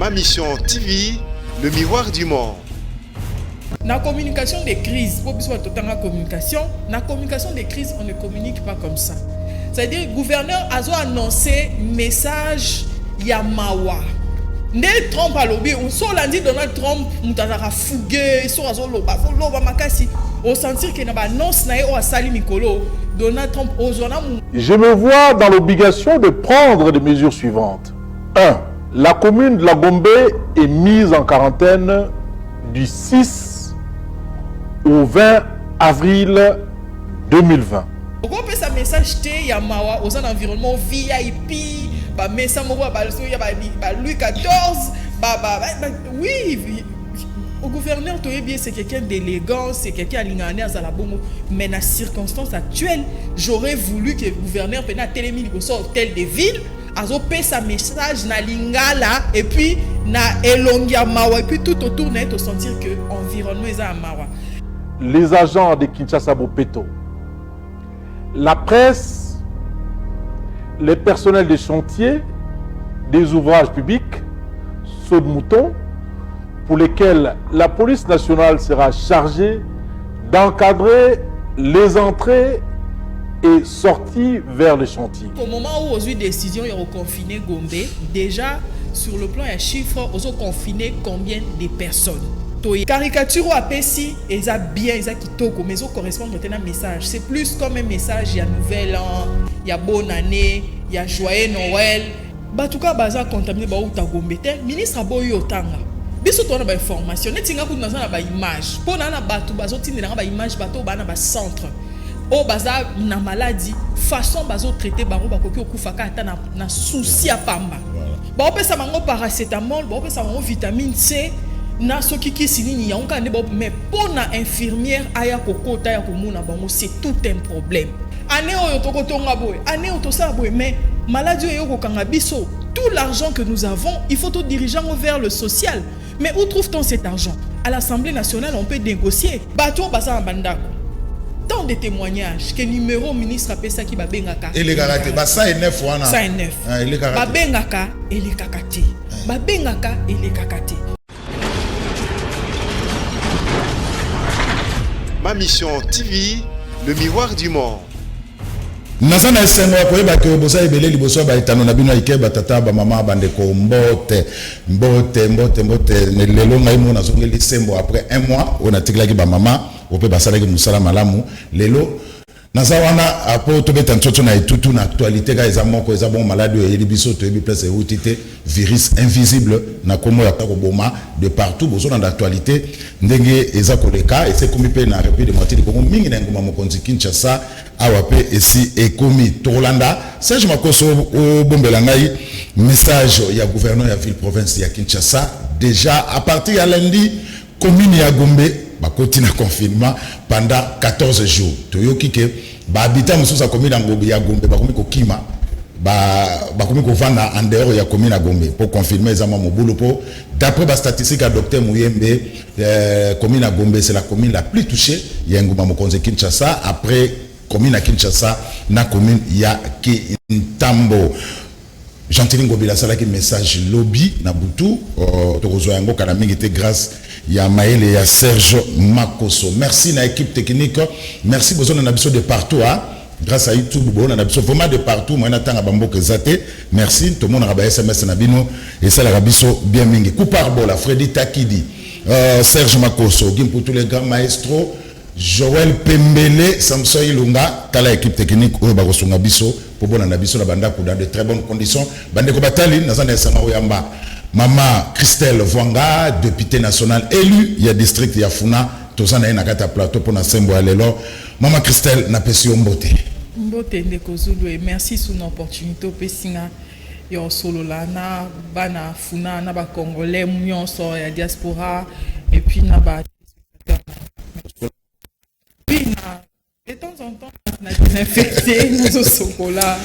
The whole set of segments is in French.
Ma mission TV, le miroir du monde. La communication des crises, pour que la communication des crises, on ne communique pas comme ça. C'est-à-dire, le gouverneur a annoncé message Yamawa. Ne Trump a lobby, on sort lundi Donald Trump, on a fugué, on sentir qu'il y a une annonce Donald Trump. Je me vois dans l'obligation de prendre des mesures suivantes. 1. La commune de la Gombe est mise en quarantaine du 6 au 20 avril 2020. On peut ça message té Yamawa aux environnements VIP, bah message moi bah Louis XIV, oui. Au gouverneur bien c'est quelqu'un d'élégant, c'est quelqu'un aligné à la bongo, mais dans les circonstances actuelles, j'aurais voulu que le gouverneur puisse télémine au hôtel de ville, azoper sa message na lingala et puis na elongia mawa et puis tout autour na to sentir que environnement est à mawa. Les agents de Kinshasa Bopeto, la presse, les personnels des chantiers, des ouvrages publics, ceux de moutons, pour lesquels la police nationale sera chargée d'encadrer les entrées et sorties vers les chantiers. Au moment où on a eu décision de confiner Gombe, déjà sur le plan des chiffres, on a confiné combien de personnes? Caricature ou APC, ils ont bien, ils ont kitoko, mais ils correspondent à un message. C'est plus comme un message, il y a nouvel an, il y a bonne année, il y a joyeux Noël. En tout cas, baza contaminé ba uta Gombe. Ministre a boyo tanga. Biso to na ba information, netinga ku na ba image. Po na batu bazo tindela ba image bato ba na ba centre. O baza na maladie, façon bazo traiter bango ba koki okufaka ata na souci a pamba. Ba opesa mango paracétamol, ba opesa mango vitamine C. Na soki kisini ya onka ne ba mais pour na infirmière aya kokota ya komuna bango c'est tout un problème. Ane oyo tokotonga boy, ane oyo tosala boy mais maladie oyo kokanga biso. Tout l'argent que nous avons, il faut tout diriger vers le social. Mais où trouve-t-on cet argent? À l'Assemblée nationale, on peut négocier. Bateau basa bandako. Tant de témoignages que numéro ministre a ça qui va bengaka. Et les karaté, bah ça est neuf wana. Ça est neuf. Ba bengaka et les kakati. Ba bengaka et les kakati. Ma mission TV, le miroir du monde. Nazana esengo akoyeba ke boza ebele liboso ba itano na bino ikeba tata ba mama bandeko mbote lelo ngai mo nazongeli sembo après 1 mois on a tiklaki ba mama ope basalaki musala malamu lelo nazawana apo to beta ntoto na etutu na actualité ga eza moko eza bon malade e libiso to ebi place eutite virus invisible na komo ya ko boma de partout bozo na actualité ndenge eza koleka et c'est comme pe na république de moitié de Congo mingi na ngoma mokonzi Kinshasa awape esi ekomi Tolanda Serge Makoso o bombela ngai message ya gouverneur ya ville province ya Kinshasa déjà à partir ya lundi commune ya Gombe bakoti na confinement pendant 14 jours toyoki ke ba habitant mususa commune ya Gombe bakomi kokima bakomi kovanda en dehors ya commune ya Gombe pour confirmer ezama mobulu po d'après ba statistique à docteur Muyembe commune ya Gombe c'est la commune la plus touchée ya nguma mokonzi Kinshasa après commune à Kinshasa na commune ya Kintambo. Gentili Ngobila salaki message lobby na butu tokozo yango kana mingi te grâce ya Maël et ya Serge Makoso. Merci na équipe technique, merci besoin na biso de partout grâce à YouTube bon na biso vraiment de partout moi na tanga bamboke zate. Merci tout le monde na SMS na bino et ça la biso bien mingi. Couparbola Freddy Takidi, Serge Makoso, Gim pour tous les grands maestros, Joël Pembele, Samson Ilunga, tala équipe technique oyo bakosunga biso pour bon na biso na banda dans de très bonnes conditions. Bande ko batali nazana sama oyamba. Mama Christelle Vwanga, députée nationale élue, il y a district ya Funa, tozana na kata plateau pour na sembo alelo. Mama Christelle na pesi mbote. Mbote ndeko Zulu et merci sur l'opportunité pesinga yo solo la na bana Funa na ba congolais nyonso ya diaspora et puis na ba de temps en temps, on a désinfecté nos chocolats.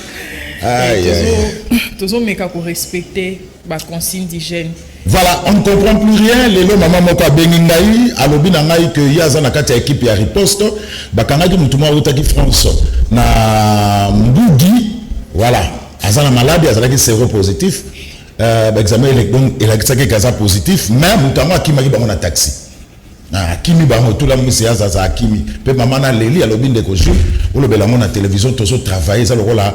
Toujours mais qu'on respecter la consigne d'hygiène. Voilà, on ne comprend plus rien. Les lots maman moko bengingai alobi na ngai que yaza na kati équipe ya riposte bakanga ki mutuma utaki France na Mbudi voilà azana malade azala ki séropositif examen donc elakisaki kaza positif mais mutango akimaki bango na taxi akimi bango tout la mwisi azaza akimi pe mama na leli alobi ndeko Jules olobela ngo na télévision tozo travailler ça lokola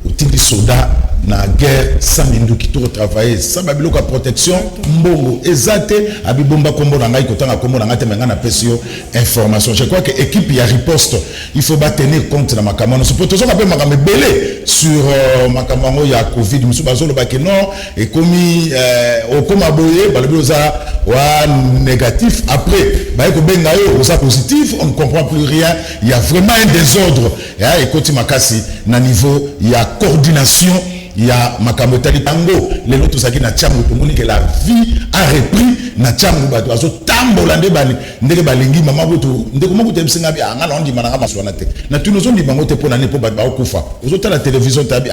otindi soda na guerre sans minduki to travailler sans babiloko ya protection mbongo ezate abibomba kombo na ngai kotanga kombo na ngate menga na pesio information. Je crois que équipe ya riposte il faut pas tenir compte na makamano so poto so ka pe makambe belé sur makamano ya covid musu bazolo ba ke non et komi okoma boye balobi oza wa négatif après ba ko benga yo oza positif on ne comprend plus rien, il y a vraiment un désordre et koti makasi na niveau ya coordination. Il y a Makamotali Tango, les lotos qui na tchamou, tout le monde que la vie a repris na tchamou, bato azo tambo lande bali, ndeke balingi mama boto, ndeke moko te msinga bi angala ondi mananga maswanate. Na tu nous on dit bango te pona ne po bato ba okufa. Ozo ta la télévision tabi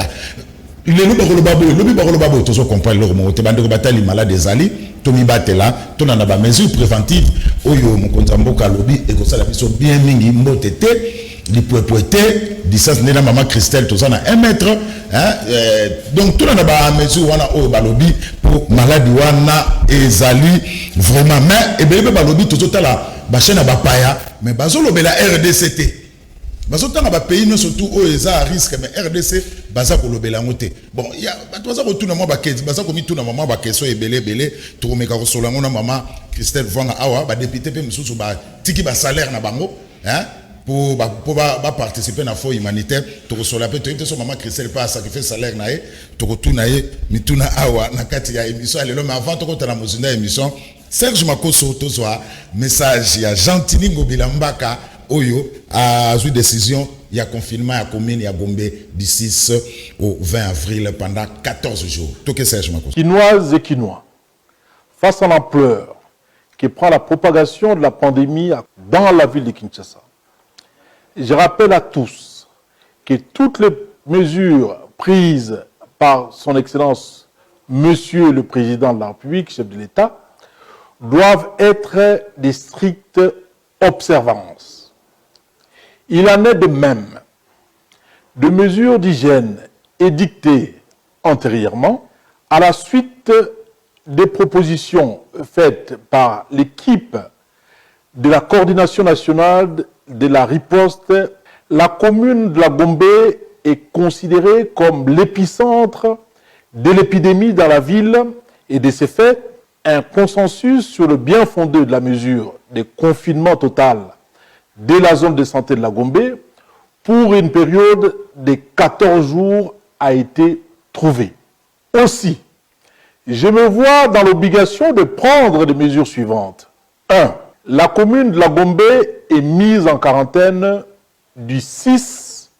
les lobi bakolo babo tozo comprendre leur monte bande ko batali malade ezali, tomi batela, tona na ba mesure préventive oyo mokonza mboka lobi et ko sala biso bien mingi mbotete. Du poète, distance nena maman Christelle, tout ça na 1 mètre, hein, donc tout le monde a mesure wana o balobi pour maladie wana ezali vraiment mais et bien balobi tout ça la ba chaîne ba paya mais bazolo bela RDCT bazota na ba pays non surtout o eza à risque mais RDC baza ko lobela ngote bon il y a baza ko tuna mo ba kezi baza ko mi tuna maman ba keso ebele to meka ko solango na maman Christelle Vanga awa ba député pe msusu ba tiki ba salaire na bango hein pour participer à la foi humanitaire, tu reçois la paix, tu es maman Christelle pas sacrifier salaire nae, tu retournes nae, mituna awa na kati ya émission alors mais avant tu as la mozina émission Serge Makoso to soit message ya Gentini Ngobila Mbaka oyo a eu décision il y a confinement à commune à Gombe du 6 au 20 avril pendant 14 jours. Toi que Serge Makoso. Quinoises et Quinois, face à l'ampleur qui prend la propagation de la pandémie dans la ville de Kinshasa. Je rappelle à tous que toutes les mesures prises par son Excellence, Monsieur le Président de la République, chef de l'État, doivent être de strictes observances. Il en est de même de mesures d'hygiène édictées antérieurement à la suite des propositions faites par l'équipe de la coordination nationale de la riposte. La commune de la Gombe est considérée comme l'épicentre de l'épidémie dans la ville et de ce fait, un consensus sur le bien fondé de la mesure de confinement total de la zone de santé de la Gombe pour une période de 14 jours a été trouvé. Aussi, je me vois dans l'obligation de prendre des mesures suivantes. 1. La commune de la Gombe est mise en quarantaine du 6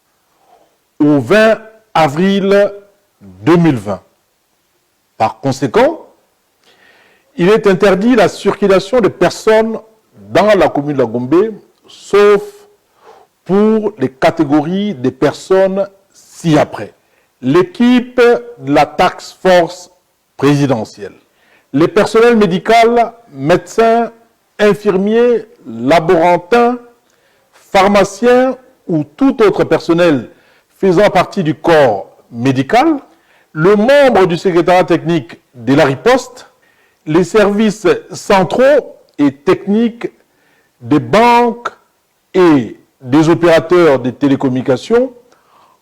au 20 avril 2020. Par conséquent, il est interdit la circulation de personnes dans la commune de la Gombe, sauf pour les catégories de personnes ci-après. L'équipe de la task force présidentielle, les personnels médicaux, médecins, infirmiers, laborantins, pharmaciens ou tout autre personnel faisant partie du corps médical, le membre du secrétariat technique de la riposte, les services centraux et techniques des banques et des opérateurs de télécommunications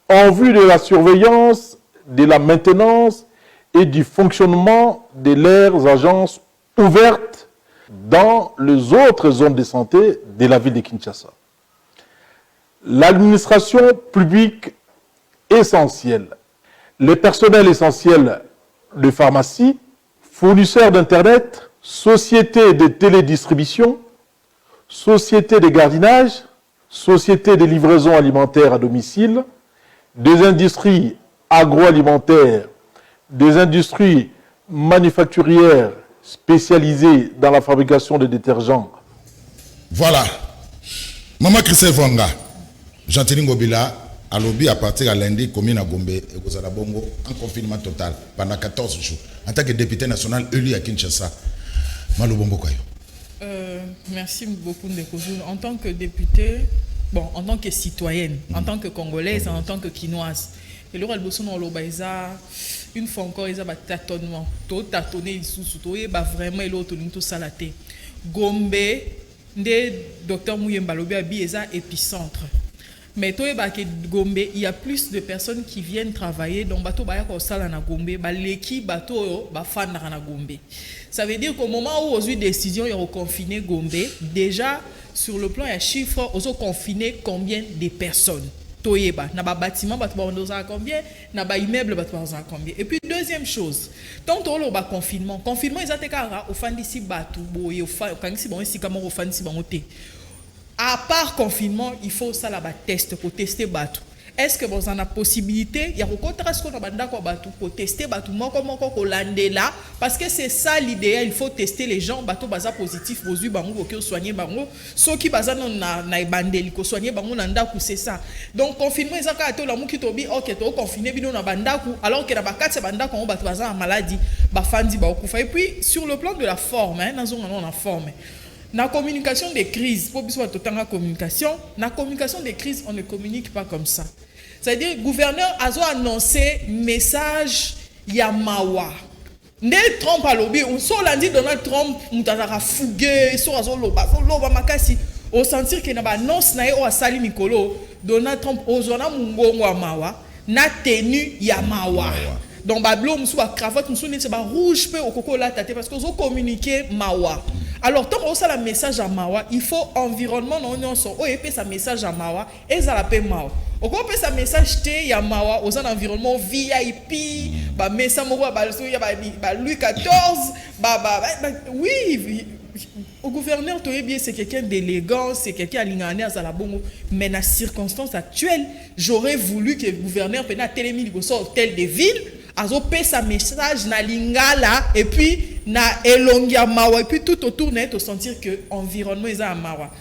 en vue de la surveillance, de la maintenance et du fonctionnement de leurs agences ouvertes dans les autres zones de santé de la ville de Kinshasa. L'administration publique essentielle, les personnels essentiels de pharmacie, fournisseurs d'Internet, sociétés de télédistribution, sociétés de gardiennage, sociétés de livraison alimentaire à domicile, des industries agroalimentaires, des industries manufacturières spécialisées dans la fabrication de détergents. Voilà. Maman Christelle Vanga, Gentini Ngobila, à lobby à partir de lundi, commune à Gombe et Bongo, en confinement total pendant 14 jours. En tant que député national élu à Kinshasa, Malobombo Koyo. Merci beaucoup, Ndekozo. En tant que député, bon, en tant que citoyenne, en tant que congolaise, en tant que quinoise, et le une fois encore ils ont tâtonnement to tâtonner sous to et vraiment il auto tout ça la té Gombe nde docteur Muyemba lobi abi eza épicentre. Mais toi, Gombe, il y a plus de personnes qui viennent travailler dans bateau baya ko sala na Gombe, ba leki bateau ba fan na Gombe. Ça veut dire qu'au moment où aujourd'hui décision il y a reconfiné Gombe, déjà sur le plan il y a chiffre, ils ont confiné combien de personnes. Toyeba, na ba bâtiment bateau ba combien, na ba immeuble bateau ba combien. Et puis deuxième chose, tant on le ba confinement ils ont kara au fan d'ici bateau, boye au fan quand si bon ici comment au fan si bon té. À part confinement, il faut ça là-bas test pour tester bateau. Est-ce que vous avez la possibilité, il y a beaucoup de choses pour tester bateau, comment lander là, parce que c'est ça l'idéal, il faut tester les gens, bateau baza positif, vos yeux bango, que soigner bango, ceux qui baza na bandeli, ko soigner bango nanda c'est ça. Donc confinement, ils ont qu'à la mou qui tobi, ok, to confiné bino na bandaku, alors que la bakate bandaku on bateau baza en maladie, bafandi ba okufa. Et puis sur le plan de la forme, hein, dans on a forme. La communication des crises, pour besoin de la communication, la communication des crises, on ne communique pas comme ça. C'est-à-dire, le gouverneur a annoncé message Yamawa. Né Trump a lobby, on s'en l'a dit Donald Trump, on a fugué, on s'en loba makasi, au sentir qu'il n'a pas annonce nae au asali mikolo, Donald Trump ozona mungongo Yamawa, na tenu Yamawa. Donc bablo musu ba cravate musu ne se ba rouge pe au coco la tête parce que ont communiqué mawa. Alors tant qu'on a le message à mawa, il faut environnement non son o épée sa message à mawa et ça la paie mawa. Au coup sa message té ya mawa aux environnement VIP ba messa moko ba ba Louis XIV oui au gouverneur toi bien c'est quelqu'un d'élégant, c'est quelqu'un alingane à la bongo mais dans circonstances actuelles, j'aurais voulu que le gouverneur pena télémili go sur hôtel de ville azo pe sa message na lingala et puis na elongia mawa et puis tout autour net au sentir que environnement est à mawa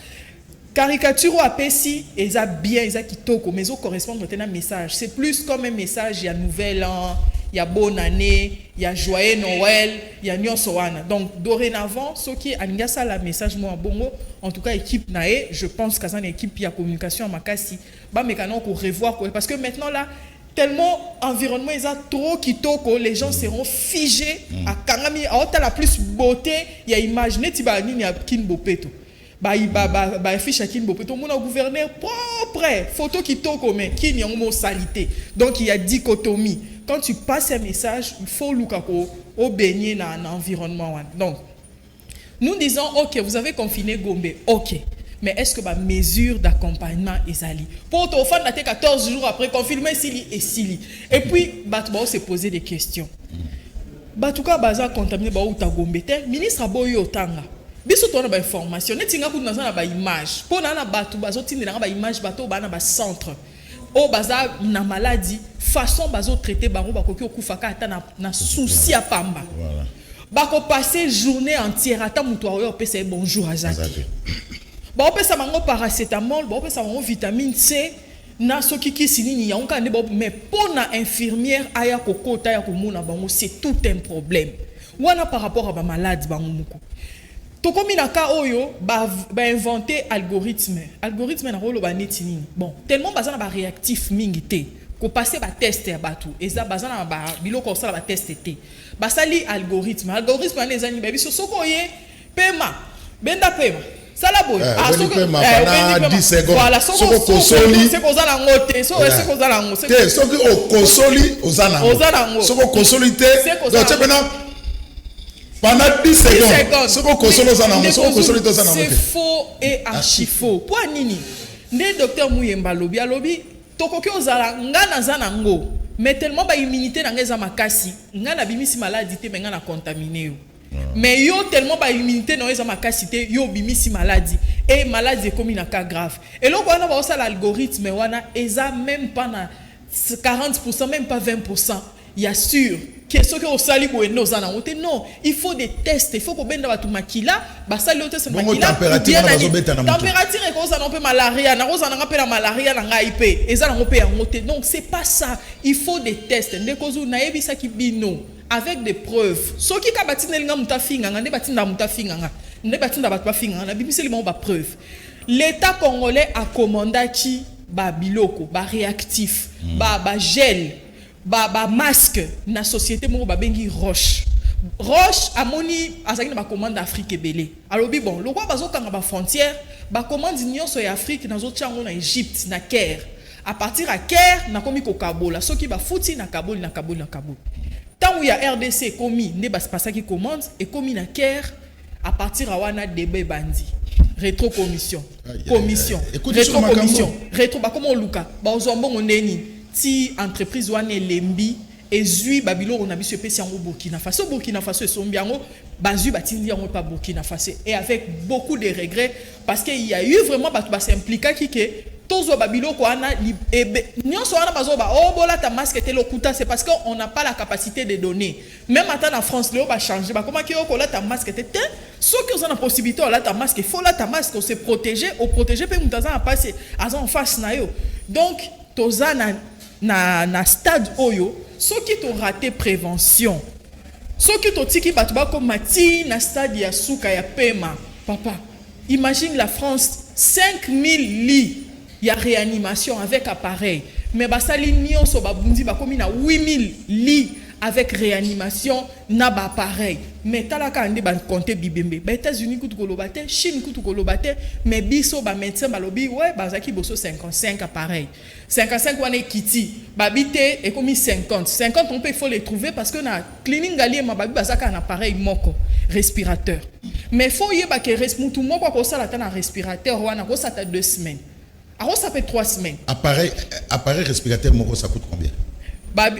caricature à pesi eza bien eza kitoko mais au correspondre à un message c'est plus comme un message il y a nouvel an il y a bonne année il y a joyeux Noël il y a nyonsoana donc dorénavant ce qui alinga ça la message moi bongo en tout cas équipe nae je pense qu'à une équipe ya communication makasi ba mécano pour revoir parce que maintenant là tellement environnement ils ont trop kitoko les gens seront figés à kangami à la plus beauté il y a imaginé tiba nini ya kinbopeto ba fiche à kinbopeto mon gouverneur propre photo kitoko mais kin yango salité donc il y a dichotomie quand tu passes un message il faut lukako au baigner dans un environnement donc nous disons OK vous avez confiné Gombe OK. Mais est-ce que ma mesure d'accompagnement est allée pour te faire 14 jours après confirmer Sili et Sili et puis Batouba se poser des questions Batouka baza contaminé ba uta Gombe te ministre aboyo otanga biso to na ba information netinga ku na ba image pour na Batouba zo tindela ba image bato ba na ba centre o baza na maladie façon bazo traiter bango ba koki okufaka ata na souci à pamba voilà ba ko passer journée entière ata muto oyo pesa bonjour azaki ba opesa mango paracétamol ba opesa mango vitamine C na soki kisinini ya onka ne ba mais pour na infirmière aya kokota ya komona bango c'est tout un problème wana par rapport à ba malade bango muko to komi na ka oyo ba inventer algorithme na rolo ba netini bon tellement bazana ba réactif mingi te ko passer ba test ya batu eza bazana ba biloko sala ba test te ba sali algorithme na ezani ba biso soko ye pema benda pema Salaboy, ah, so que ma 10 secondes. Voilà, so consoli. C'est cosa la ngote, so c'est cosa la ngote. Te, so que o consoli ozana. So que consolité. Donc tu maintenant pendant 10 secondes. So que consoli ozana, so que consolité ozana. C'est faux et archi faux. Pour nini? Ne docteur Muyemba lobi tokoki ozala ngana zana ngo. Mais tellement ba immunité na ngeza makasi, ngana bimisi maladie te menga na contaminé. Mais yo tellement pas immunité non ma capacité yo bimisi maladie et maladie comme un cas grave et là on a ça l'algorithme wana eza même pas na 40% même pas 20% il y a sûr que ce que au sali bo eno zana non il faut des tests il faut ko benda batu makila ba sali o test makila température et cause on peut malaria na cause on appelle la malaria na ngaipe eza na pe ngote donc c'est pas ça il faut des tests ndekozu na yebisa ki bino avec des preuves. Ce qui est batina linga mutafinga, ne batina mutafinga, ne batina batpafinga, na bimisi ba preuve. L'État congolais a commandé qui ba biloko, ba réactif, ba gel, ba masque na société moko ba bengi Roche. Roche amoni azaki na ba commande Afrique ebele. Alobi bon, le roi bazo kanga ba frontière, ba commande nyonso ya Afrique nazo tiango na Égypte na Caire. À partir à Caire na komi ko Kabola, soki ba futi na Kaboul na Kaboul na Kaboul. Tant où il y a RDC komi ne ba passa qui commande et komi na Caire à partir à wana débat bandi. Rétro commission. Commission. Rétro commission. Rétro ba comment luka. Ba ozombo oneni ti entreprise wana lembi ezui babilo on a biso pesi en Burkina Faso. Burkina Faso et sombiango bazu batindi en pas Burkina Faso et avec beaucoup de regrets parce qu'il y a eu vraiment ba s'impliquer qui que tozo babilo ko ana nyonso wana bazo ba oh bola ta masque te lokuta c'est parce qu'on n'a pas la capacité de donner même attends en France le va changer ba comment ki ko la ta masque te ceux qui ont la possibilité la ta masque il faut la ta masque on se protéger au protéger pe mutaza a passer en face na yo donc toza na stade oyo ceux qui ont raté prévention ceux qui ont tiki batuba comme mati na stade ya suka ya pema papa imagine la France 5000 lits. Il y a réanimation avec appareil. Mais basali nyonso babundi bakomi na 8000 lits avec réanimation na ba appareil. Mais talaka ande ban compter bibembe. Ba États-Unis kutu kolobate, Chine kutu kolobate, mais biso ba médecin balobi ouais bazaki boso 55 appareils. 55 wane kiti, babité et komi 50. 50 on peut il faut les trouver parce que na clinique galie ma babi bazaka un appareil moko respirateur. Mais faut yeba ke mutu moko ko sala ta na respirateur wana ko sata 2 semaines. Alors ça fait 3 semaines. Appareil respirateur, ça coûte combien?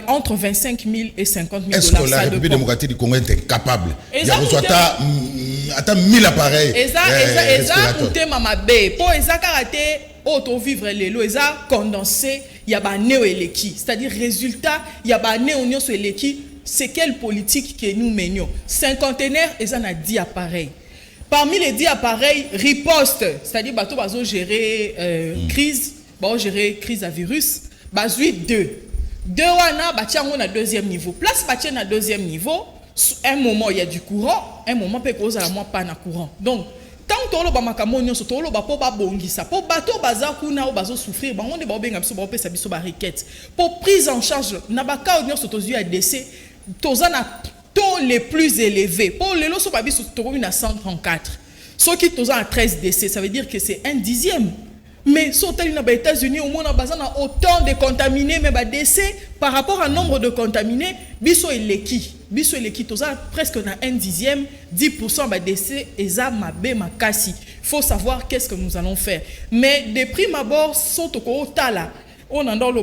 Entre 25 000 et 50 000 Est-ce que la République démocratique du Congo est incapable? Il y a 1000 appareils. Exact. Pour karaté, auto vivre les lois, condensé, il y a ba néo eleki. C'est-à-dire résultat, il y a ba néo nyonso eleki. C'est quelle politique que nous menons? Cinquantenaire, et ça a 10 appareils. Parmi les 10 appareils, riposte, c'est-à-dire bateau bazo gérer crise, bazo gérer crise à virus, bazo 2. 2 wana batiango na deuxième niveau. Place batia na deuxième niveau, un moment il y a du courant, un moment peut cause à la moi pas na courant. Donc tant que ba makamo nyonso to lo ba po ba bongisa, po bateau baza kuna o bazo souffrir, ba on de ba benga biso ba pe sa biso ba requête. Pour prise en charge na ba ka nyonso to à décès, toza na taux les plus élevés. Pour les lots, ils à 134. Ceux qui sont à 13 décès, ça veut dire que c'est 1/10. Mais si aux États-Unis, au moins, on a autant de contaminés, mais décès par rapport au nombre de contaminés, biso et l'équipe. Biso et l'équipe, presque 1/10, 10% de décès, et ça, ma kassi. Il faut savoir qu'est-ce que nous allons faire. Mais de prime abord, sont au tala. On a dans le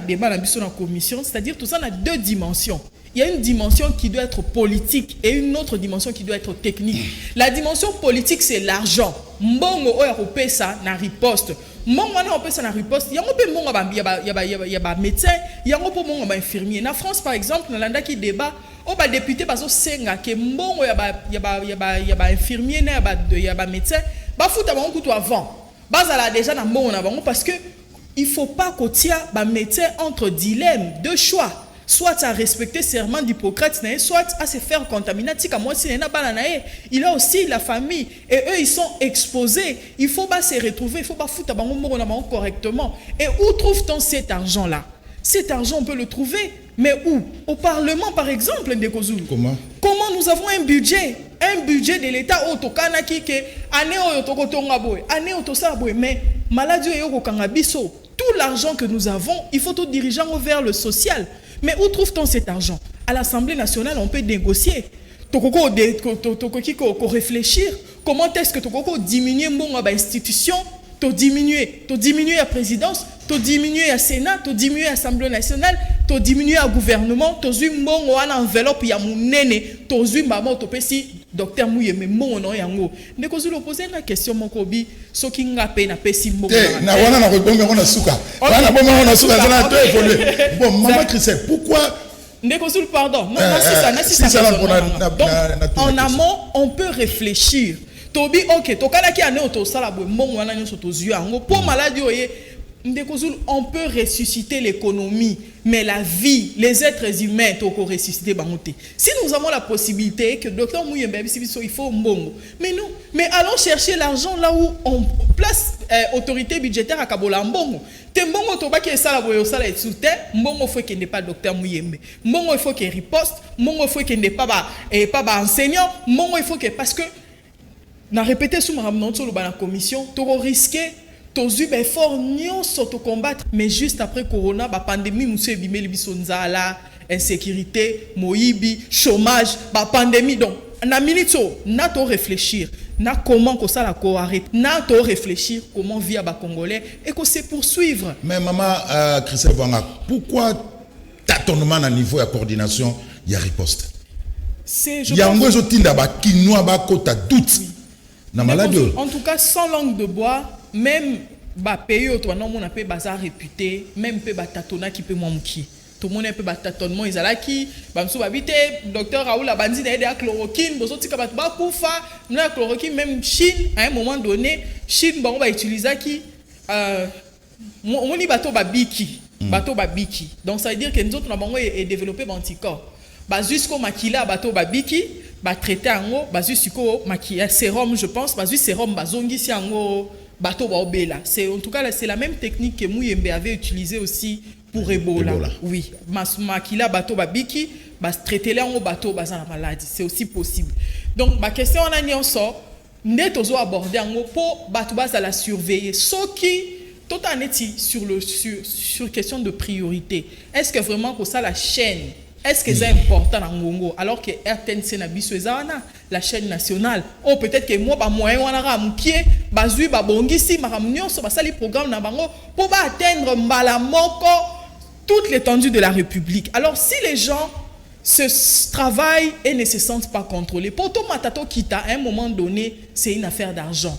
débat dans la commission, c'est-à-dire tout ça a 2 dimensions. Il y a une dimension qui doit être politique et une autre dimension qui doit être technique. La dimension politique, c'est l'argent. Mbongo oya ça na riposte. Mbongo na opesa na riposte. Il y a ba médecin, il y a un infirmier. Na France par exemple, na landa qui débat, o ba député bazo senga ke mbongo ya ba infirmier na ya ba médecin, ba futa ba kutu avant. Bazala déjà na mbongo na bango parce que il faut pas qu'on tient ba médecin entre dilemme, 2 choix. Soit à respecter le serment d'Hippocrate, soit à se faire contaminer. Il a aussi la famille. Et eux, ils sont exposés. Il ne faut pas se retrouver. Il ne faut pas foutre correctement. Et où trouve-t-on cet argent-là? Cet argent, on peut le trouver. Mais où? Au Parlement, par exemple, Ndekozulu. Comment nous avons un budget? Un budget de l'État. Mais maladie tout l'argent que nous avons, il faut tout diriger vers le social. Mais où trouve-t-on cet argent? À l'Assemblée nationale, on peut négocier. Tokoko réfléchir. Comment est-ce que Tokoko diminuer mon institution, to diminuer la présidence, to diminuer le Sénat, to diminuer l'Assemblée nationale, to diminuer le gouvernement, to zui mon enveloppe ya munene, to zui maman to pesi docteur Mouye mais mon non yango. Ne ko zulu poser la question mon kobi soki ngape na pesi mon. Na wana na rebonga on a souka. Wana bomba on a souka ça na to évoluer. Bon maman Christelle, pourquoi Ndekozul, pardon. Non, en amont, on peut réfléchir. Tobi, ok, tokala ki ane oto sala bo mon wana nyoso to zui ango pour maladie oye on peut ressusciter l'économie, mais la vie, les êtres humains, on peut ressusciter. Si nous avons la possibilité que Dr Muyembe, il faut mbongo. Mais non, mais allons chercher l'argent là où on place autorité budgétaire à Kabola mbongo. Te mbongo to ba ki sala boyo sala etute, mbongo faut qu'il n'est pas Dr Muyembe. Mbongo il faut qu'il riposte, mbongo il faut qu'il n'est pas enseignant, mbongo il faut que parce que na répété sous ma la commission, tu risquer tous eu effort nyonso to combattre, mais juste après corona ba pandémie monsieur ebimeli biso nzala, insécurité, moyibi, chômage, ba pandémie donc na minito na to réfléchir na comment que ça la ko arrête na to réfléchir comment via ba congolais et que c'est poursuivre. Mais maman Christelle Vanga, pourquoi tâtonnement à niveau de coordination il y a riposte? C'est il y a un gros tinda ba kinoa ba kota doute na malade. En tout cas sans langue de bois. Même ba pays au toi non mon appelle bazar réputé même peu batatona qui peut m'amki tout le monde peut batatonnement izalaki bamso babité docteur Raoul Abandi na aide à chloroquine bozo tika bat ba kufa na chloroquine même Chine à un moment donné Chine ba on va utiliser qui moni bateau babiki donc ça veut dire que nous autres na bango est développé anticorps ba jusqu'au makila bateau babiki ba traiter ango ba jusqu'au makila sérum je pense ba juste sérum bazongi si ango bateau baobela. C'est en tout cas c'est la même technique que Muyembe avait utilisé aussi pour Ebola. Oui, makila bateau babiki bas traiter là en bateau bazan la maladie, c'est aussi possible. Donc ma question on a nyonso net ozo aborder en pour bateau bas à la surveiller. Soki tout en est sur question de priorité. Est-ce que vraiment que ça la chaîne est-ce que c'est important en Congo alors que RTNC na biso ezana la chaîne nationale ou peut-être que moi ba moyen wana ra mukie bazui ba bongisi makamnyo so ba sali programme na bango pour ba atteindre mbala moko toute l'étendue de la République. Alors si les gens ce travail et ne se sentent pas contrôlés pour tout matato kita à un moment donné c'est une affaire d'argent.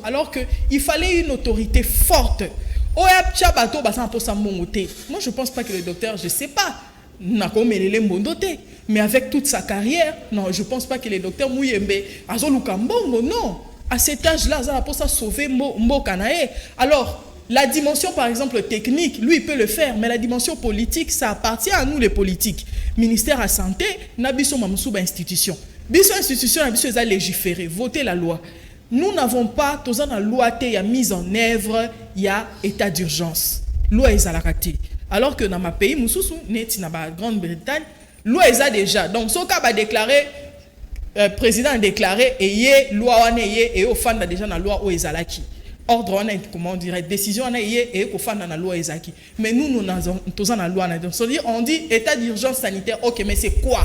Alors que il fallait une autorité forte. Moi je pense pas que le docteur, je sais pas, mais avec toute sa carrière, non, je pense pas que le docteur Muyembe non, à cet âge-là, ça pour ça sauver Mbokanae. Alors la dimension par exemple technique, lui il peut le faire, mais la dimension politique, ça appartient à nous les politiques. Ministère à santé, nabiso mamsuba institution. Biso institution nabiso a légiféré, voter la loi. Nous n'avons pas, tous la loi il y a mise en œuvre, il y a état d'urgence. Loi est à la raté. Alors que dans ma pays, Moussoussou, dans Grande-Bretagne, loi est déjà. Donc, ce cas va déclarer, président a déclaré, et loi et au fan déjà dans la loi où est ordre on est comment on dirait décision on est et au fan dans la loi ezaki. Mais nous avons tous la loi on dit état d'urgence sanitaire. OK, mais c'est quoi?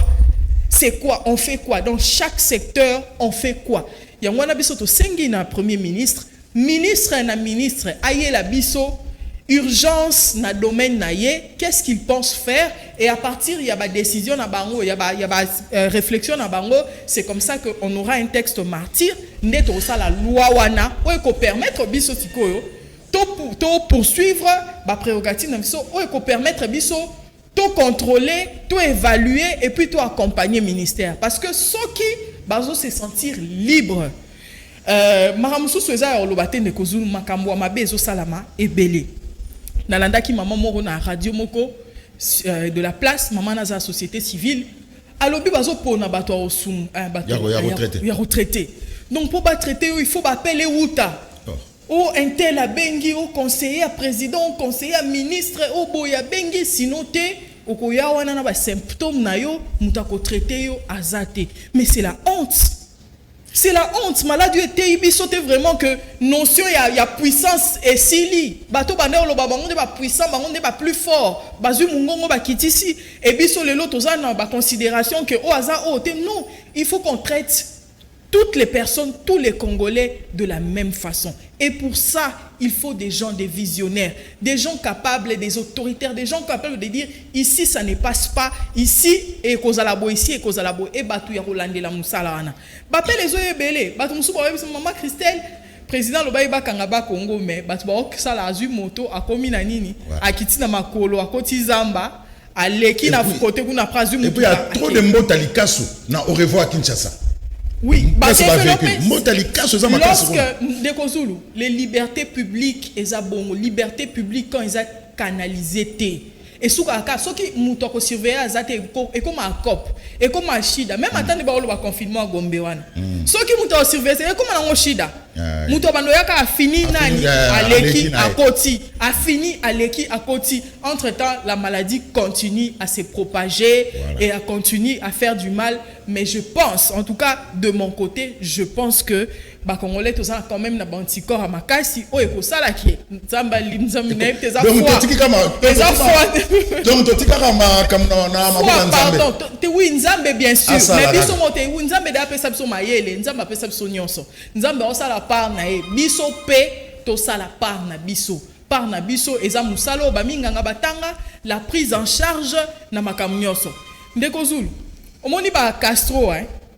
C'est quoi? On fait quoi? Dans chaque secteur, on fait quoi? Il y a un biso to sengi na premier ministre na ministre aye la biso urgence na domaine na ye, qu'est-ce qu'il pense faire et à partir il y a ba décision na bango, il y a ba réflexion na bango, c'est comme ça que on aura un texte martyr neto ça la loi wana ou ko permettre biso sikoyo to poursuivre ba prérogative na biso ou ko permettre biso to contrôler, to évaluer et puis to accompagner ministère parce que ceux qui bazo se sentir libre maramusu soza olobate ne kozulu makambo mabe ezo salama ebele nalanda ki maman moko na radio moko de la place maman na za société civile alobi bazo pona bato osum bato ya retraité donc pour ba traiter il faut appeler uta ou un tel a bengi ou conseiller à président ou conseiller à ministre ou boya bengi sinoté okoya wana na ba symptômes na yo mutako traiter yo azate mais c'est la honte. C'est la honte. Maladie était ibi sauté vraiment que notion il y a puissance et sili. Bato bande lo babango de ba puissant, bango de ba plus fort. Bazu mungongo ba kitisi et biso le lot ozana ba considération que au hasard non, il faut qu'on traite toutes les personnes, tous les Congolais de la même façon. Et pour ça, il faut des gens, des visionnaires, des gens capables, des autoritaires, des gens capables de dire ici ça ne passe pas, ici et kozalabo ici et kozalabo et batu ya rolande la musala wana. Bapé les oye belé, batu musuba maman Christelle, président lobaye ba kangaba Congo mais batu ba okisala azu moto akomi na nini, akiti na makolo akoti zamba, aleki na côté kuna prazu moto. Et puis il y a trop de mbota likasu na au revoir à Kinshasa. Oui, lorsque les libertés publiques, liberté publique quand ils ont canalisé. Et ce qui m'a surveillé, c'est comme un cop, et comme un chida. Même attendre le confinement à Gombewan. Ce qui m'a surveillé, c'est comme un chida. Mouto Bandoyaka a fini à Leki à Koti. A fini à Leki à Koti. Entre-temps, la maladie continue à se propager et à continuer à faire du mal. Mais je pense, en tout cas de mon côté, je pense que bah Congolais tous ça quand même na anticorps à makasi o eko sala ki nzamba limzamina tes afwa donc totika kama na mabuka nzambe te oui nzambe bien sûr mais biso mote oui nzambe da pesa biso mayele nzambe pesa biso nyonso nzambe o sala part na e biso pe to sala part na biso eza musalo ba minganga batanga la prise en charge na makambo nyonso ndeko Zulu omoni ba Castro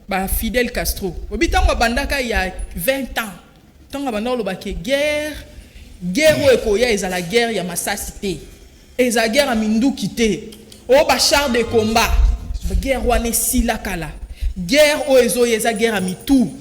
bah Fidel Castro. Obitango bandaka il y a 20 ans. Tango bandaka lobake guerre okoya eza la guerre ya masasité. Eza guerre a mindu kité. O ba char de combat. Guerre wane sila kala. Guerre o ezo eza guerre a mitou.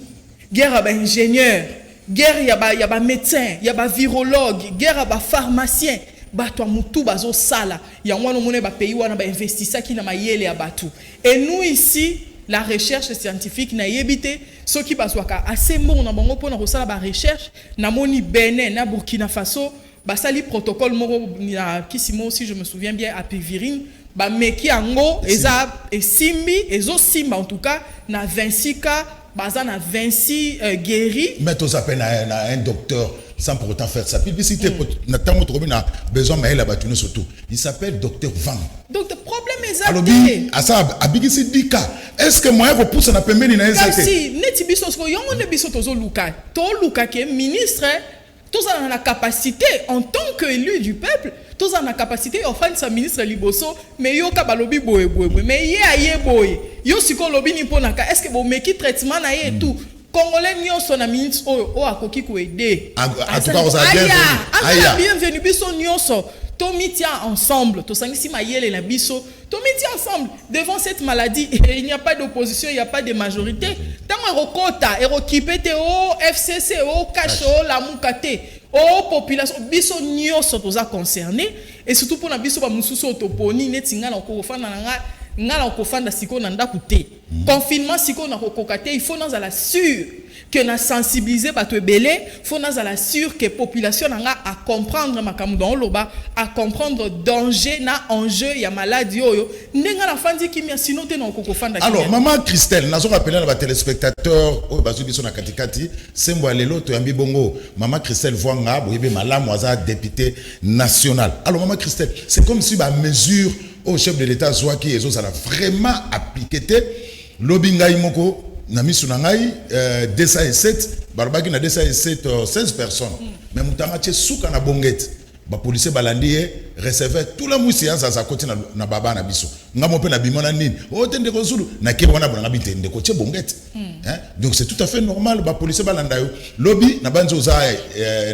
Guerre ba ingénieur. Guerre ya ba médecin, ya ba virologue, guerre ba pharmacien. Bato mutu bazo sala. Ya wana mone ba pays wana ba investissa ki na mayele ya batu. Et nous ici la recherche scientifique na yebité ce qui baswaka assez bon na bango pona ko sala ba recherche na moni Bénin na Burkina Faso basali protocole moko na kisimo si je me souviens bien à Pévirine ba meki ango eza esimbi ezo simba en tout cas na 26 cas baza na 26 guéris mais to s'appelle na un docteur sans pour autant faire sa publicité na tango to na besoin mais la batune surtout il s'appelle docteur Van donc le problème est alobi asa abigisi dika est-ce que moi vous pousse na pembeni na ezate si neti biso ko yongo ne biso tozo luka ke ministre tous en la capacité en tant qu'élu du peuple tous en la capacité offrir sa ministre liboso mais yo ka balobi boye mais ye boye yo siko lobi ni ponaka est-ce que bo meki traitement na ye tout Congolais nyonso na ministre o akoki ko aider en tout cas on a bienvenue biso nyonso to mitia ensemble to sangisi mayele na biso to mitia ensemble devant cette maladie il n'y a pas d'opposition il n'y a pas de majorité tant rokota erokipete o FCC o kacho la mukate o population biso nyonso toza concerné et surtout pour na biso ba mususu toponi netinga na ko fana ngala ko fanda siko na ndaku te confinement siko na ko kokate il faut nous à la sûr que na sensibiliser bato ebele faut nous à la sûr que population nga à comprendre makambo dans loba à comprendre danger na enjeu ya maladie oyo ndenga na fandi kimia sino te na ko fanda alors maman Christelle nazo rappeler na ba téléspectateurs o bazubi so na katikati sembo alelo to yambi bongo maman Christelle Vwanga boyebe malamu aza député national alors maman Christelle c'est comme si ba mesure au chef de l'État soit qui est ça vraiment appliqué lobinga imoko na misu na ngai 207 barbaki na 207 16 personnes mais mutanga tche suka na bongete ba policier balandi recevait tout la moussiance à sa côté na baba na biso ngamo pe na bimona nini o tende ko zulu na ke wana bona ngabite ndeko tche bongete hein donc c'est tout à fait normal ba policier balanda yo lobby na banzo za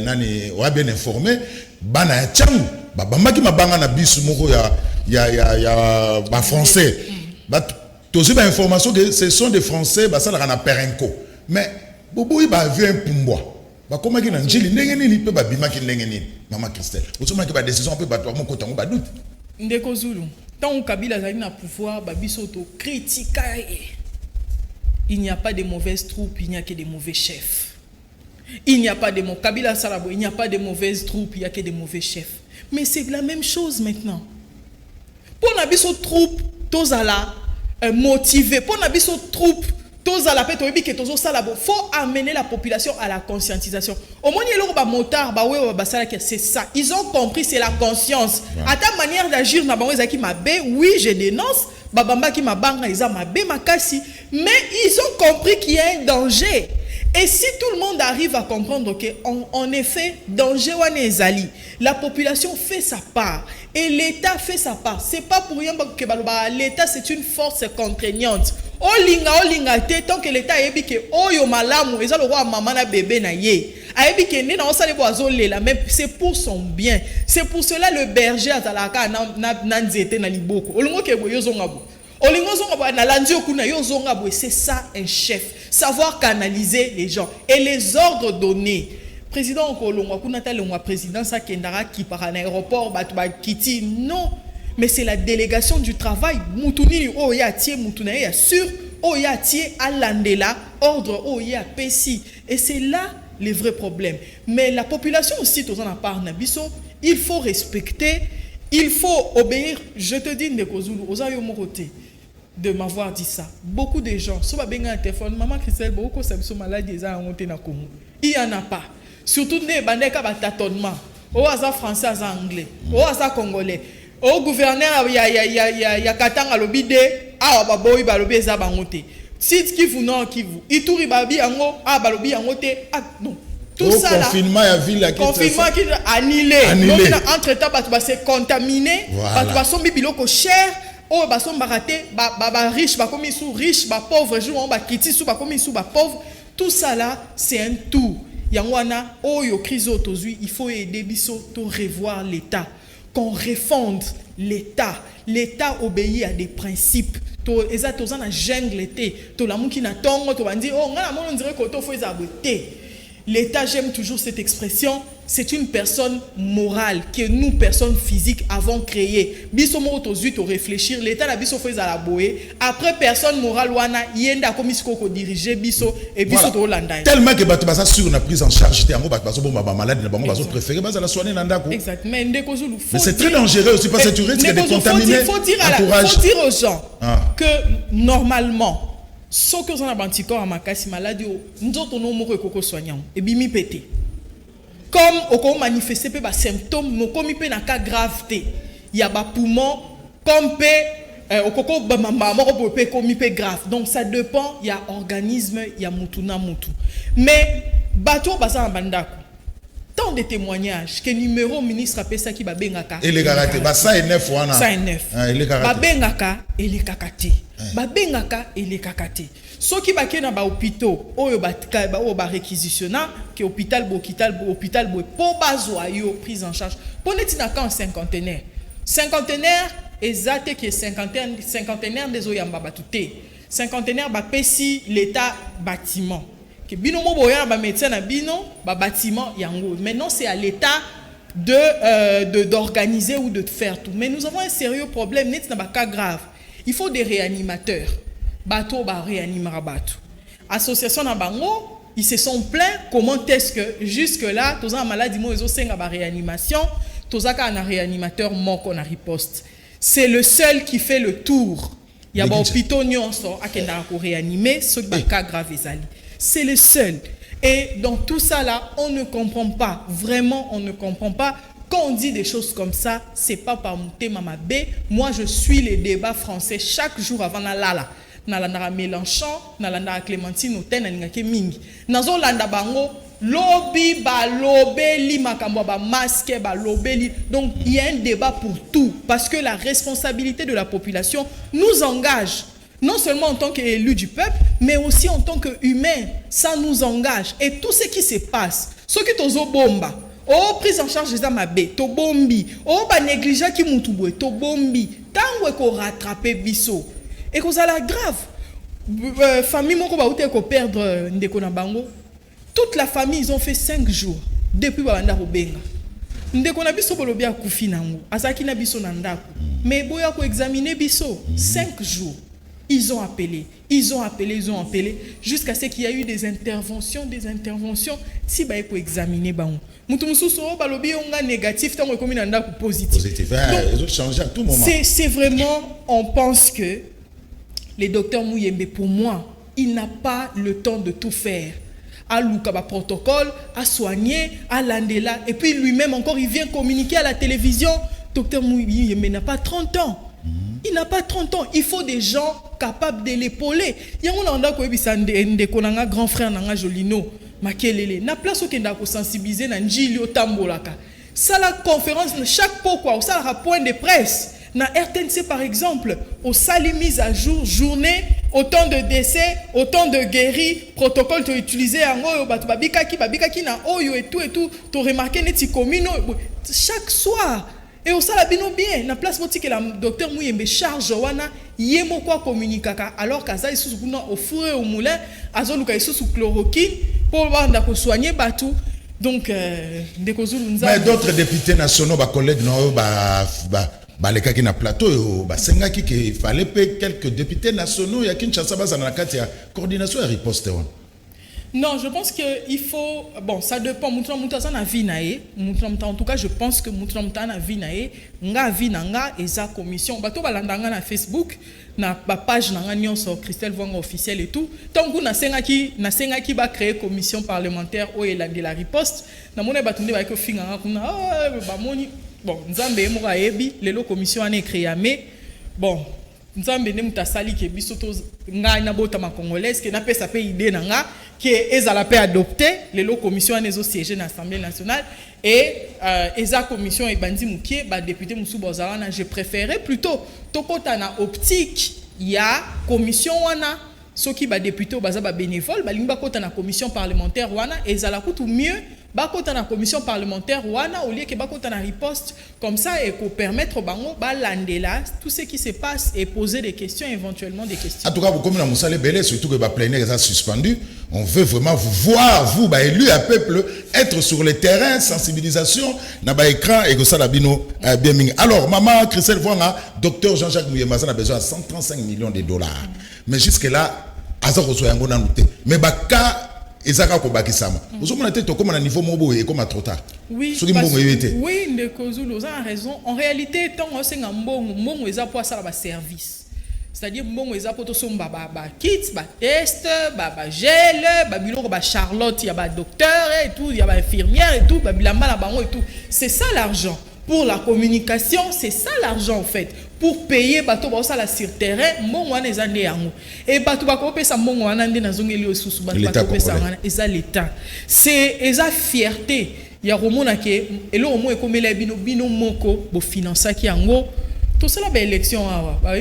nani wa bien informé bana ya changu babamaki mabanga na biso moko ya ba français tous ba information que ce sont des français ba ça na perenco mais bobo ba vient pumbwa ba komaki na njili ndenge nini pe ba bimaki ndenge nini maman Christelle osoma ki ba décision pe ba to mo kotango ba doute ndeko Zulu tant Kabila zali na pouvoir ba biso to critiquer il n'y a pas de mauvaises troupes il n'y a que des mauvais chefs il n'y a pas de Kabila Salabo il n'y a pas de mauvaises troupes il y a que des mauvais chefs mais c'est la même chose maintenant pour na biso troupe tozala motivé pour na biso troupe tozala pe toyebi ke tozo sala bo faut amener la population à la conscientisation au moins eloko ba motard ba wewa ba sala que c'est ça ils ont compris c'est la conscience à ta manière d'agir na bango ezaki mabe oui je dénonce babamba ki mabanga eza mabe makasi mais ils ont compris qu'il y a un danger. Et si tout le monde arrive à comprendre qu'en effet, danger wane ezali, la population fait sa part et l'État fait sa part. C'est pas pour rien que l'État c'est une force contraignante. Olinga te tant que l'État ebi ke oyo malamu eza le roi maman na bébé na ye. Ayebi ke ne na osale boazo lela mais c'est pour son bien. C'est pour cela le berger azalaka na nzete na liboko. Olongo ke boyo zonga bo. Olingo zonga na landio kuna yo zonga boy, c'est ça un chef, savoir canaliser les gens et les ordres donnés. Président Kolongwa kuna ta longwa président sa kendara qui par un aéroport ba kiti non, mais c'est la délégation du travail. Mutuni o ya tie mutuna ya sur o ya tie alandela ordre o ya pesi et c'est là les vrais problèmes. Mais la population aussi tous en a parlé nabiso, il faut respecter, il faut obéir. Je te dis Ndekozulu ozayo moroté de m'avoir dit ça. Beaucoup de gens, si on a un téléphone, maman Christelle, beaucoup ça sont malades des gens monté na Congo. Il y en a pas. Surtout des bandeka ba tâtonnement. Au hasard français, à anglais, au hasard congolais. Au gouverneur ya katanga lobide, ah ba boy ba lobi za ba monté. Si qui vous non qui vous. Ituri babi ango, ah ba lobi ango te, ah non. Tout ça là. Confinement ya ville la confinement qui annulé. Donc entre temps ba se contaminé, ba sombi biloko cher. Oh, bah, sont baratés, bah, riches, bah, comme ils sont riches, bah, pauvres, jouent, bah, kiti, sous, bah, comme ils sont, bah, pauvres. Tout ça là, c'est un tout. Yangwana, oh, yo, criso, tozui, il faut aider Bisso, to revoir l'État. Qu'on refonde l'État. L'État obéit à des principes. To, eza, tozan na jungle l'été. To, la mouki na tongo, to, bandi, oh, on dirait qu'on faut les aboter. L'État, j'aime toujours cette expression, c'est une personne morale que nous, personnes physiques, avons créée. Biso mo tozuit to réfléchir, l'État la biso fait à la boé. Après personne morale wana yenda comme ko diriger biso et biso to landa. Tellement que bato basa sur na prise en charge té ango bato bon ba malade na bango baso préféré basa la soigner na ndako. Exactement. Mais c'est très dangereux aussi parce que tu risques de contaminer. Il faut dire aux gens que normalement ce que on a banticorps à makasi maladie nous autres nous moko koko soignant et bimi pété comme au manifester pe ba symptômes no komi pe na cas gravité il y a ba poumon comme pe au koko ba mama moko pe komi pe grave donc ça dépend il y a organisme il y a mutuna mutu mais bato basa bandako tant de témoignages que numéro ministre a ça qui ba bengaka et les karaté ba ça et 9 wana ça et 9 les karaté ba bengaka et les kakate ba bengaka et les kakate ceux qui ba kena ba hôpitaux oyo ba réquisitionna que hôpital bo po bazwa yo prise en charge pour netina ka en cinquantenaire exact que cinquantenaire des oyamba batuté cinquantenaire ba pesi l'état bâtiment que bino mo boya ba médecin na bino ba bâtiment yango maintenant c'est à l'état d'organiser ou de faire tout mais nous avons un sérieux problème net na ba cas grave. Il faut des réanimateurs. Bateau ba réanimera bateau. Association na bango, ils se sont plaints comment est-ce que jusque là, tous en maladie mo ezo senga ba réanimation, tous aka na réanimateur moko na riposte. C'est le seul qui fait le tour. Il y a ba hôpitaux nyonso akenda ko réanimer ceux ba cas grave ezali. C'est le seul. Et dans tout ça là, on ne comprend pas. Vraiment, on ne comprend pas. Quand on dit des choses comme ça, c'est pas par mon thème Mamabé. Moi, je suis les débats français chaque jour avant la lala. Nalandara Mélenchon, nalandara Clémentine, Oten, naningake mingi. Nazo landa bango, lobby ba lobeli makambo ba masque ba lobeli. Donc il y a un débat pour tout parce que la responsabilité de la population nous engage. Non seulement en tant qu'élu du peuple, mais aussi en tant qu'humain. Ça nous engage. Et tout ce qui se passe, ce qui tozo bomba. Oh, prise en charge des amabé, to bombi. Oh, ba négligent qui moutouboue, to bombi. Tant qu'on rattrape biso. Et qu'on a la grave. Famille, mon combat, qu'on perdre ndeko na bango. Toute la famille, ils ont fait 5 jours. Depuis Babanda Robenga. Ndeko na biso bolobi a kufi nango. Azaki na biso nandako. Mais boya ko examiner biso. 5 jours. Ils ont appelé, jusqu'à ce qu'il y a eu des interventions, si bah il faut examiner bah négatif, tant qu'on est positif. C'est vraiment, on pense que le docteur Mouyembe, pour moi, il n'a pas le temps de tout faire. À Loukaba protocole, à soigner, à l'andela, et puis lui-même encore, il vient communiquer à la télévision. Docteur Mouyembe n'a pas 30 ans. Il n'a pas 30 ans. Il faut des gens capables de l'épauler. Il y a un grand frère Nanga Jolino, Makelele. Na place où il faut sensibiliser na Njili Tambolaka. Ça la conférence chaque pourquoi, ça la point de presse. Na RTNC par exemple, au sali mise à jour journée, autant de décès, autant de guéris, protocole tu utilisé en oyo babikaki na oyo et tout, tu remarqué neti komino chaque soir. et au sala bino bien na place moti que la docteur Muyembe charge wana yemo kwa communicaka alors kaza isusu kuna au four et au moulin azoluka isusu chloroquine pour banda ko soigner batu donc ndeko Zulu nza. Mais d'autres députés nationaux ba collègues no ba les qui na plateau ba sengaki qu'il fallait quelques députés nationaux ya Kinshasa ba na kati ya coordination et riposte. Non, je pense qu'il faut... Bon, ça dépend. En tout cas, je pense que Moutramta vie nae, nga vie nanga et sa commission. Bato balandanga na Facebook, na page nanga nyon sur Christelle Vanga officiel et tout. Tant que na senga ki ba créer commission parlementaire au de la riposte, na mone batunde ba ko finga kuna ba moni bon, nzambe mo ga yebi, lelo commission ane créé mais bon, nzambe ne mutasali ke biso to nga na bota ma congolaise ke na pesa pe idée nanga que ezala pe adopté les commission anezo siéger dans l'Assemblée nationale et eza commission e bandi mukie ba député musu bozalana je préférais plutôt tokota na optique ya commission wana soki ba député baza ba bénévole ba limba kota na commission parlementaire wana ezala kutu mieux ba kota na commission parlementaire wana au lieu que ba kota na riposte comme ça et pour permettre bango ba landela tout ce qui se passe et poser des questions éventuellement des questions. En tout cas vous comme la Moussale Belé surtout que ba plénière est suspendu, on veut vraiment vous voir vous ba élu à peuple être sur le terrain sensibilisation na ba écran et que ça la bino bien ming. Alors maman Christelle Vanga, docteur Jean-Jacques Muyemba a besoin de 135 millions de dollars. Mais jusque là azako so yango na noté. Mais ba ka ezaka ko bakisama. Vous avez tête comme à niveau mobo et comme à trop tard. Oui. Oui, ndeko Zulu a raison. En réalité tant on sait mbongo eza pour ça ba service. C'est-à-dire mbongo eza pour to somba ba kits, ba test, ba gel, ba biloko ba Charlotte, il y a ba docteur et tout, il y a ba infirmière et tout, ba bilamba la bango et tout. C'est ça l'argent. Pour la communication, c'est ça l'argent en fait. Pour payer bato ba ça la sur terrain, mbongo wana eza nde yango. Et bato ba ko pesa mbongo wana nde na zongeli osusu bato ba ko pesa wana eza l'état. C'est eza fierté. Ya romona ke elo omo ekomela bino moko bo financer ki yango. Tout ça la élection awa. Ba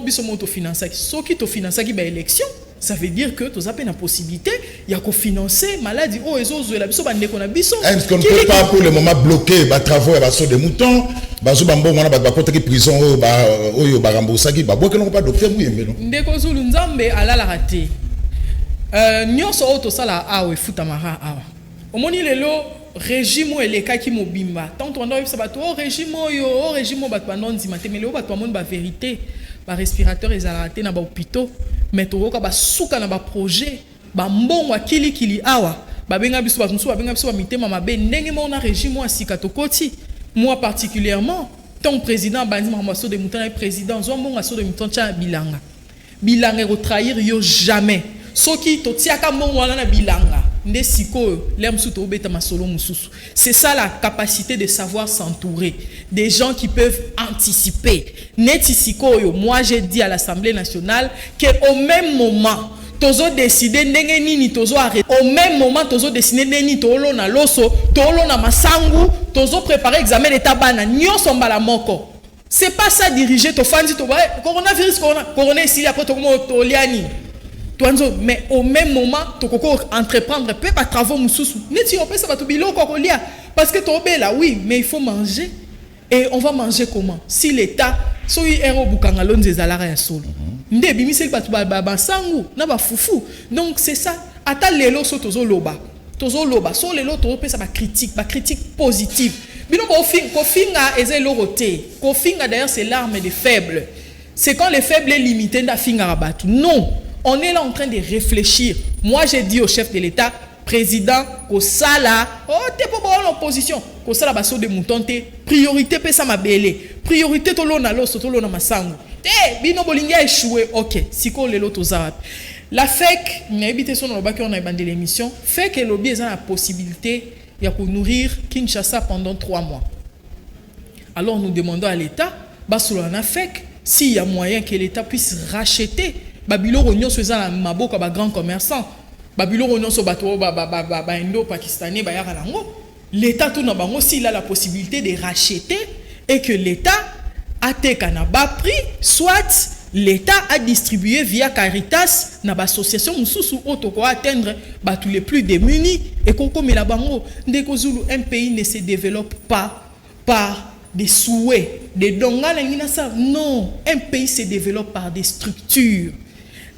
biso moto financer ki soki to financer ki ba élection. Ça veut dire que tu as la possibilité il y a qu'on financer maladie oh ezo la biso bande ko na biso. Est-ce qu'on ne peut pas pour le moment bloquer ba travaux et ba saut de mouton ba zo bambo wana ba kota ki prison oyo ba rembourser ki ba boke non pas docteur Muyembe non. Ndeko Zulu nzambe ala la raté. Nyonso auto sala awe futamara awa. Omoni lelo régime eleka ki mobimba. Tant on doit ça bato régime bato banonzi matemelo bato amoni ba vérité. Ba respirateur ezalate na ba hôpitaux mais tokoka ba suka na ba projet ba mbongo akili awa ba benga biso ba musu ba benga biso ba mitema mabe ndenge mona régime wa sika tokoti moi particulièrement ton président bandi mamaso de mutana président zo mbongo aso de mutancha bilanga ro trahir yo jamais soki totiaka mbongo wana na bilanga nde siko lemsu to beta masolo mususu. C'est ça la capacité de savoir s'entourer des gens qui peuvent anticiper. Netisiko yo, moi j'ai dit à l'Assemblée nationale que au même moment tozo décider ndenge nini tozo arrêter. Au même moment tozo décider nini tolo na loso, tolo na masangu, tozo préparer examen d'état bana nyonso mbala moko. C'est pas ça diriger to fandi to coronavirus corona ici après to ko liani. Mais au même moment, tu peux entreprendre peu de travaux mususu. Neti on peut ça va tout bilo kokolia parce que tu là oui, mais il faut manger et on va manger comment? Si l'État soyi ero bukanga lonze zalara ya solo. Nde bimiseli batu ba sangu na ba fufu. Donc c'est ça. Ata lelo so tozo loba so lelo to pe ça ba critique positive. Bino ko finga ezelo roté. Ko finga d'ailleurs c'est l'arme des faibles. C'est quand les faibles est limité nda finga rabatu. Non. On est là en train de réfléchir. Moi, j'ai dit au chef de l'État, président, Kosala, t'es pas bon l'opposition. Kosala baso de mouton, priorité pesa ma belé. Priorité tolo na loso, tolo na masangu. Bino bolinga échoué. Ok, siko lelo to zarap. La FEC, n'a habité son lobaki on a bandé l'émission. FEC et lobby ont la possibilité de nourrir Kinshasa pendant 3 mois. Alors nous demandons à l'État, basolo na FEC, s'il y a moyen que l'État puisse racheter Babilo Rognon soit un maboka ba grand commerçant. Babilo Rognon soit bateau ba indo-pakistanais ba yaralango. L'État tout n'a pas aussi il a la possibilité de racheter et que l'État a été qu'un bas prix, soit l'État a distribué via Caritas na association mususu auto ko atteindre tous les plus démunis et qu'on comme la bango ndeko Zulu un pays ne se développe pas par des souhaits, des dons. Non, un pays se développe par des structures.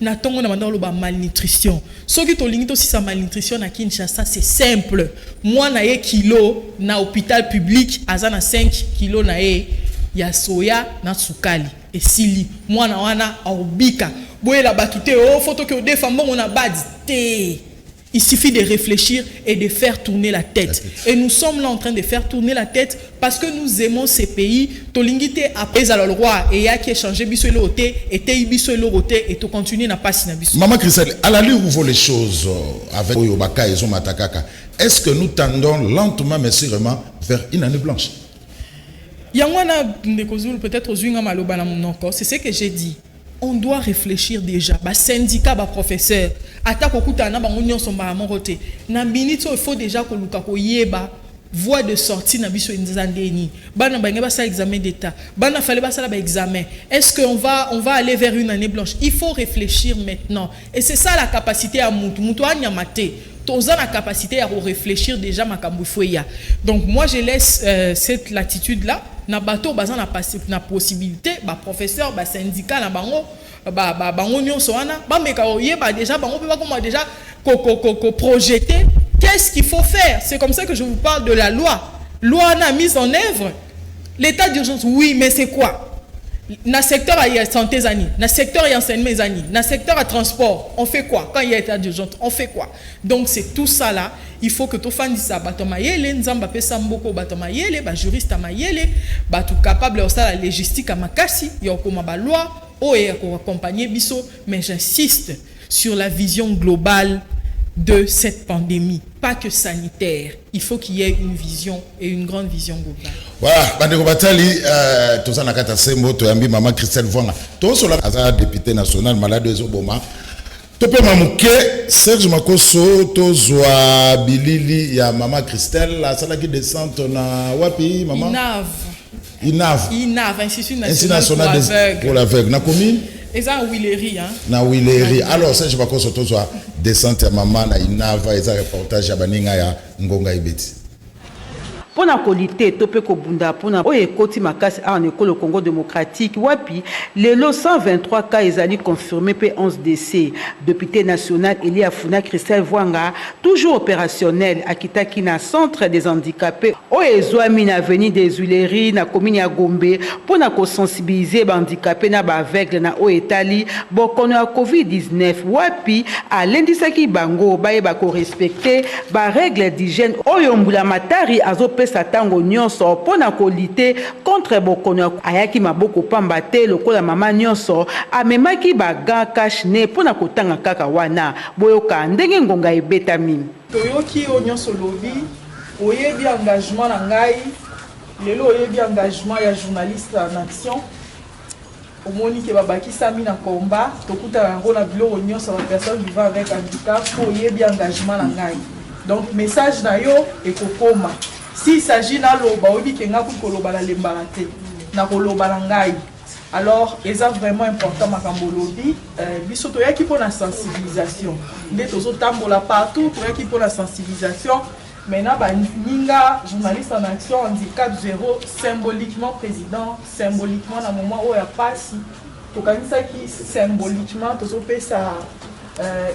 Natongo na mandalo ba malnutrition. Ce qui tolingi aussi sa malnutrition à Kinshasa, c'est simple. Moi na ye kilo na hôpital public azana 5 kilo na ye ya soya na sukali et sili. Moi na wana aubika. Boye la bakite oh photo que des femmes on a badité. Il suffit de réfléchir et de faire tourner la tête. Et nous sommes là en train de faire tourner la tête parce que nous aimons ces pays. Tolingite après à le roi et y a qui échangé biso l'oté et te biso l'oté et to continuer n'a pas si biso. Maman Christelle, à la lueur où vont les choses avec Oyobaka et Zomatakaka, est-ce que nous tendons lentement mais sûrement vers une année blanche? Yangwana Ndekozulu peut-être aux Zunga Maloba na mon encore, c'est ce que j'ai dit. On doit réfléchir déjà. Bah syndicat, bah professeur. Attaque au kutana, bah on son bah moroté. Na minito il faut déjà que luka ko yeba voie de sortie na biso nzandeni. Bah na bangé bah ça examen d'état. Bah na fallait bah ça là bah examen. Est-ce qu'on va aller vers une année blanche? Il faut réfléchir maintenant. Et c'est ça la capacité à mutu anyamate. Toza la capacité à réfléchir déjà makambu foya. Donc moi je laisse cette latitude là. Na bateau bazan na possibilité ba professeur ba syndicat na bango bango nyonso wana ba meka oyeba déjà bango peut pas comment déjà projeter qu'est-ce qu'il faut faire. C'est comme ça que je vous parle de la loi na mise en œuvre. L'état d'urgence oui, mais c'est quoi? Na secteur à santé zani, na secteur à enseignement zani, na secteur à transport, on fait quoi? Quand il y a état d'urgence, on fait quoi? Donc c'est tout ça là, il faut que tu fasses ça. Batoma yele, nzamba pesa mboko batoma yele, ba juriste ma yele, ba tout capable de la logistique à makasi, il y a comme ba loi, et accompagner biso, mais j'insiste sur la vision globale de cette pandémie, pas que sanitaire. Il faut qu'il y ait une vision et une grande vision globale. Voilà, Bandeko Batali, tous en akata sembo, toyambi maman Christelle Vwanga. Tous sur la député national malade de Zoboma. Topé mamouke, Serge Makoso, tozwa bilili ya maman Christelle, la salle qui descend na wapi maman? INAV, Institut national pour l'aveugle. Na commune? Et ça, Willery, hein? Na Willery. Alors, Serge Makoso, tozwa descente ya maman na INAV, et ça reportage ya baninga ya Ngonga Ibeti. Pona qualité topé ko bunda pona oye koti makasi en école Congo démocratique wapi lelo 123 cas ezali confirmés pe 11 décès. Député national Elia Funa Christelle Vwanga toujours opérationnel akitaki na centre des handicapés oye zoami na avenue des Huileries na commune ya Gombe pona ko sensibiliser ba handicapés na ba aveugle na oetali bokono ya COVID-19 wapi alendisaki bango baye ba ko respecter ba règles d'hygiène oyo mbula matari azope satango nyonso pona kolite contre bokono ayaki maboko pamba te lokola mama nyonso amemaki baga cache-nez pona kotanga kaka wana boyoka ndenge ngonga ebetami toyoki nyonso lobi oyebi engagement na ngai lelo oyebi engagement ya journaliste en action omoni ke babakisami na combat tokuta yango na biloko nyonso ba personnes vivant avec handicap oyebi engagement na ngai donc message na yo ekokoma. S'il s'agit na loba obi kenga ku koloba la lembarate na koloba la ngai alors c'est vraiment important makambo lobi biso to yaki pour la sensibilisation nde tozo tambola partout to yaki pour la sensibilisation maintenant ba ninga journaliste en action handicap zéro symboliquement président symboliquement na moment où ya pasi to kanisa ki symboliquement tozo pesa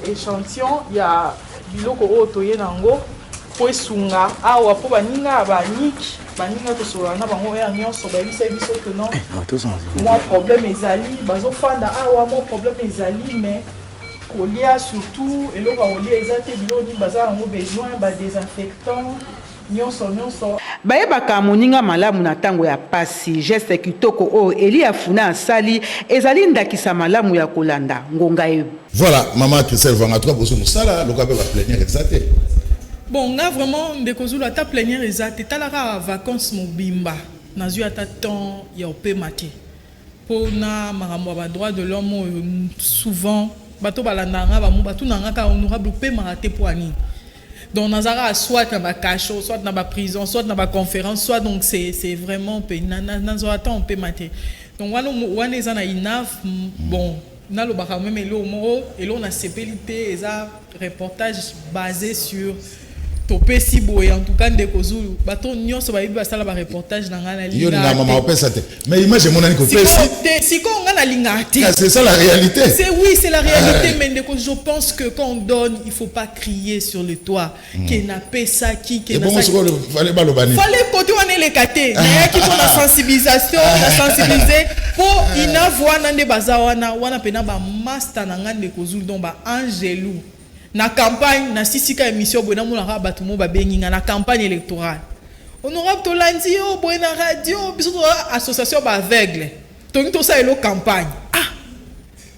échantillon ya biloko o toye nango po esunga awa po baninga baninga tosola na bango ya nyonso bayebisa biso que non moi problème ezali bazofanda awa mo problème ezali mais kolia surtout eloko kolia eza te biloko bazala nango besoin ba désinfectant nyonso bayebaka moninga malamu na tango ya pasi geste kitoko o Elia Funa asali ezali ndakisa malamu ya kolanda ngonga e. Voilà maman Christelle Vwanga toi boso musala lokabe ba plénière exacte. Bon, on a vraiment des causes où la table plénière exacte. T'as la vacances mon bimba. Nazu ata temps ya opé maté. Pour na maramwa droit de l'homme souvent bato balandanga ba mu bato nanga ka honorable opé maraté pour ani. Donc nazara soit na ba cacho, soit na ba prison, soit na ba conférence, soit donc c'est vraiment pe nazo ata on peut maté. Donc wana eza na INAV bon na lo baka même elo moro elo na CPLT eza reportage basé sur topesi boye en tout cas ndeko Zulu bato nyonso bayibi basala ba reportage na ngana Yo na maman opesa te. Mais image mon ani ko pesi. Siko ngana lingate. C'est ça la réalité. C'est la réalité mais ndeko je pense que quand on donne il faut pas crier sur le toit que na pesa ki que na ça. Fallait balobani. Fallait côté on est les katé. Na ki pour la sensibilisation, la sensibiliser pour ina voix nande bazawana wana pena ba master na ngana ndeko Zulu donc ba angelou. Na campagne na sisika émission bona mona ka batu mo ba benginga na campagne électorale honorable Tolandi o bona radio biso association ba aveugle tongi to sa elo campagne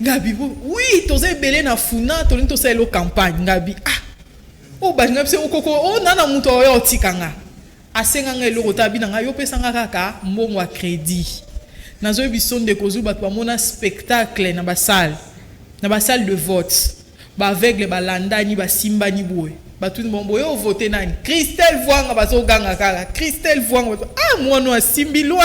ngabi oui to za belé na funa tongi to sa elo campagne ngabi o ba ngapse o koko o nana muto o tikanga asenga nga elo rotabi na nga yo pesa nga kaka mbongo wa crédit nazo biso ndeko Zulu batu ba mona spectacle na ba salle de vote ba aveugle ba landani ba simba ni boy ba tout bombo yo voter nani Christelle Voanga ba zo ganga kala Christelle Voanga moi no simbi loin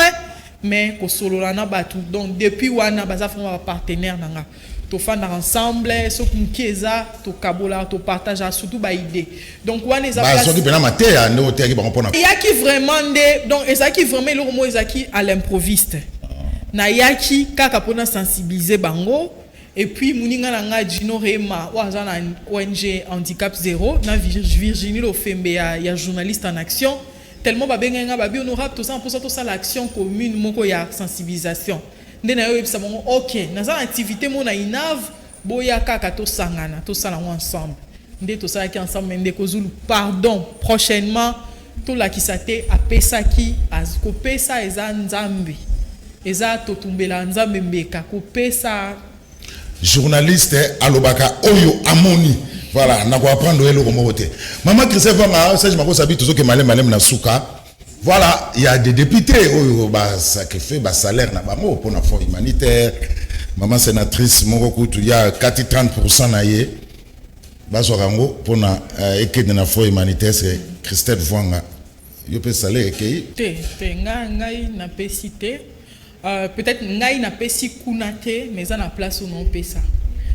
mais ko solola na batu donc depuis wana ba za fama partenaire nanga to fanda ensemble so kumkeza to kabola to partage surtout ba idée donc wana eza ba so ki pena matea ndo te ki ba compona il y a qui vraiment de donc ezaki vraiment le mot ezaki à l'improviste na yaki kaka pona sensibiliser bango. Et puis, Mouninga Nanga Gino Rema, ouazana ONG Handicap Zéro, na Virginie Lofembe, il y a journaliste en action. Tellement babenga babi honorable tout ça pour ça l'action commune moko ya sensibilisation. Ndena yo ebisa mongo OK, na za activité mona inav boya kaka to sangana, to sala ensemble. Ndé to sala ki ensemble ndeko Zulu pardon prochainement to la kisate apesa ki azko pesa eza nzambe. Eza totumbela nzambe mbeka ko pesa journaliste alobaka oyo amoni voilà na ko apprendre elo ko mote maman Christelle Voanga ça je mako sabi toujours que malem na souka voilà il y a des députés oyo ba sacrifier ba salaire na bango pour na fonds humanitaire maman sénatrice moko kutu ya 30% na ye ba so rango pour na ekede na fonds humanitaire c'est Christelle Voanga yo pe salaire ke te ngai na pesité peut-être ngai na pesi kunate mais na place où non pesa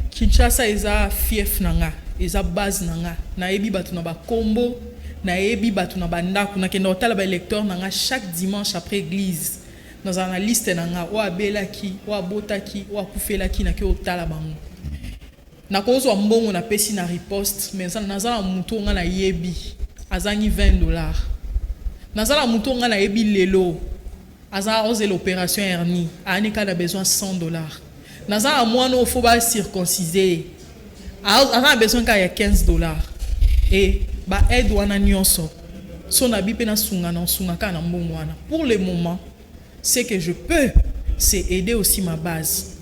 Kinshasa eza fief nanga eza base nanga na ebi batu na ba kombo na ebi batu na banda kuna kenda otala ba électeur nanga chaque dimanche après église dans una liste nanga o abelaki o abotaki o akufelaki na ke otala bango na kozo mbongo na pesi na riposte mais na muto nga na yebi azangi $20 na muto nga na yebi lelo Aza osé l'opération hernie. Anika a besoin $100. Naza a moi no faut pas circonciser. Aza a besoin qu'il y a $15. Et ba aide wana nyonso. Son abi pena sunga na sunga kana mbongo wana. Pour le moment, ce que je peux, c'est aider aussi ma base.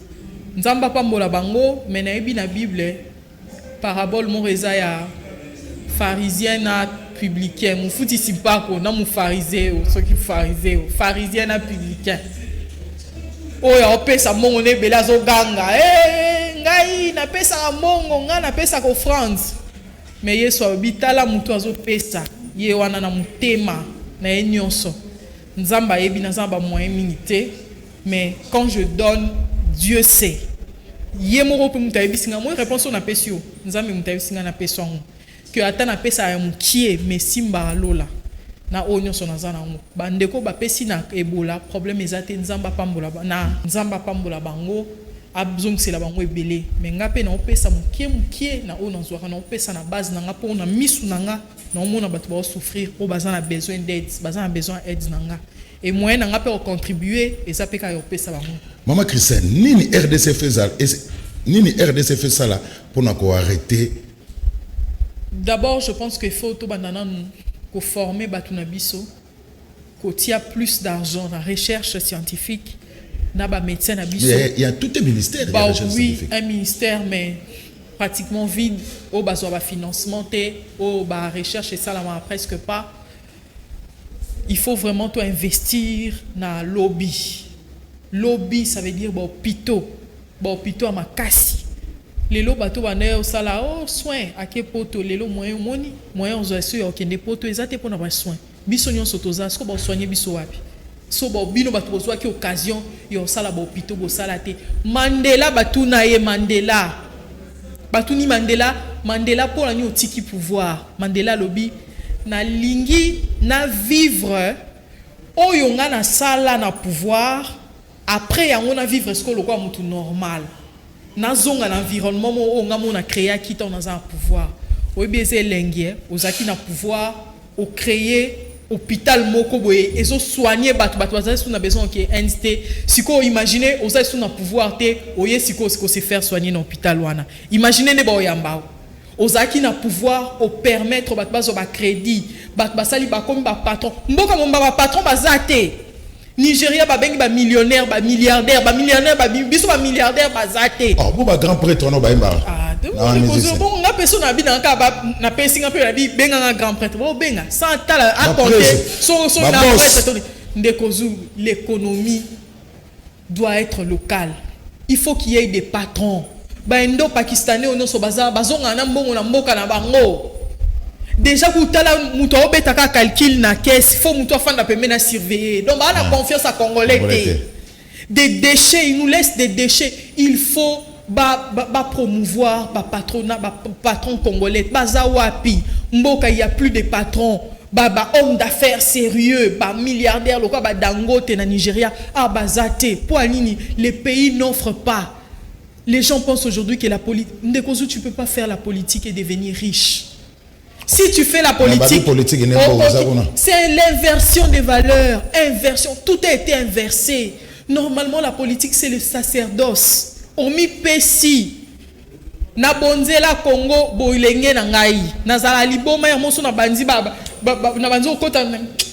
Nzamba pambola bango, mais na ebi na Bible parabole mo reza ya pharisienne publicain mon fouti si pas ko na mon pharisée ceux qui pharisien na publicain oya opesa mongo ne bela zo ganga ngai na pesa mongo nga na pesa ko France mais yeso bitala mutu azo pesa ye wana na mutema na enyonso nzamba yebi na nzamba moyen minité mais quand je donne Dieu sait ye moko pe mutu ayebisinga moi réponse na pesio nzambe mutu ayebisinga na peso que atana pesa ya mukie mais simba lola na onyo so nazana ngo bandeko ba pesi na ebola problème ezate nzamba pambola na nzamba pambola bango abzongisela bango ebele mais ngape na opesa mukie na ono nzwaka na opesa na base na nga po na misu na nga na omona bato ba souffrir po bazana besoin d'aide bazana besoin aide na nga et moyen na nga pe contribuer eza pe ka yo pesa bango maman Christelle nini RDC fait ça là pour na ko arrêter. D'abord, je pense qu'il faut tout former Batunabiso, qu'il y a plus d'argent dans la recherche scientifique, dans les médecins. Il y a tout un ministère. Oui, un ministère, mais pratiquement vide. Au bas de financement, au bas recherche et ça, là, presque pas. Il faut vraiment tout investir dans le lobby. Lobby, ça veut dire hôpitaux. Hôpitaux à ma casse. Lelo bato bana au sala soin ake poto lelo moyen moni moyen ozo eso yo kende poto ezate pona ba soin biso nyonso toza sko ba soigner biso wapi so ba bino bato bozwa ki occasion yo sala ba hôpitaux bo sala te Mandela batu na ye Mandela pona ni otiki pouvoir Mandela lobi na lingi na vivre oyo nga na sala na pouvoir après yango na vivre ce que le quoi mutu normal na zonga na environnement mo nga mo na créer qui ton dans un pouvoir o biese lengie ozaki na pouvoir o créer hôpital moko boye ezo soigner batu bazali sous na besoin que entité siko imaginer ozali sous na pouvoir te oye siko se faire soigner dans hôpital wana imaginez ne ba oyamba ozaki na pouvoir au permettre batu bazo ba crédit batu basali ba comme ba patron mboka momba ba patron bazate Nigeria ba bengi ba millionnaire ba milliardaire ba biso ba milliardaire bazate oh bo ba grand prêtre no ba imba bon na personne abi na ka ba na pesinga pe abi benga nga grand prêtre bo benga sans tala à compter so na prêtre ndekozu l'économie doit être locale il faut qu'il y ait des patrons ba indo pakistanais ono so bazonga na mbongo na mboka na bango déjà kutala muto obetaka calcul na caisse faut muto afanda pembe na surveiller donc ba na confiance à congolais des déchets ils nous laissent des déchets il faut promouvoir patronat patron congolais bazawapi mboka il y a plus de patrons hommes d'affaires sérieux milliardaires le quoi Dangote na Nigeria bazate pour anini les pays n'offrent pas. Les gens pensent aujourd'hui que la politique Ndekozu tu peux pas faire la politique et devenir riche. Si tu fais la politique, c'est l'inversion des valeurs, inversion, tout a été inversé. Normalement la politique c'est le sacerdoce. Omi pesi na bonzela Congo boilenge na ngai nazala liboma ya moso na banzi na banzo kota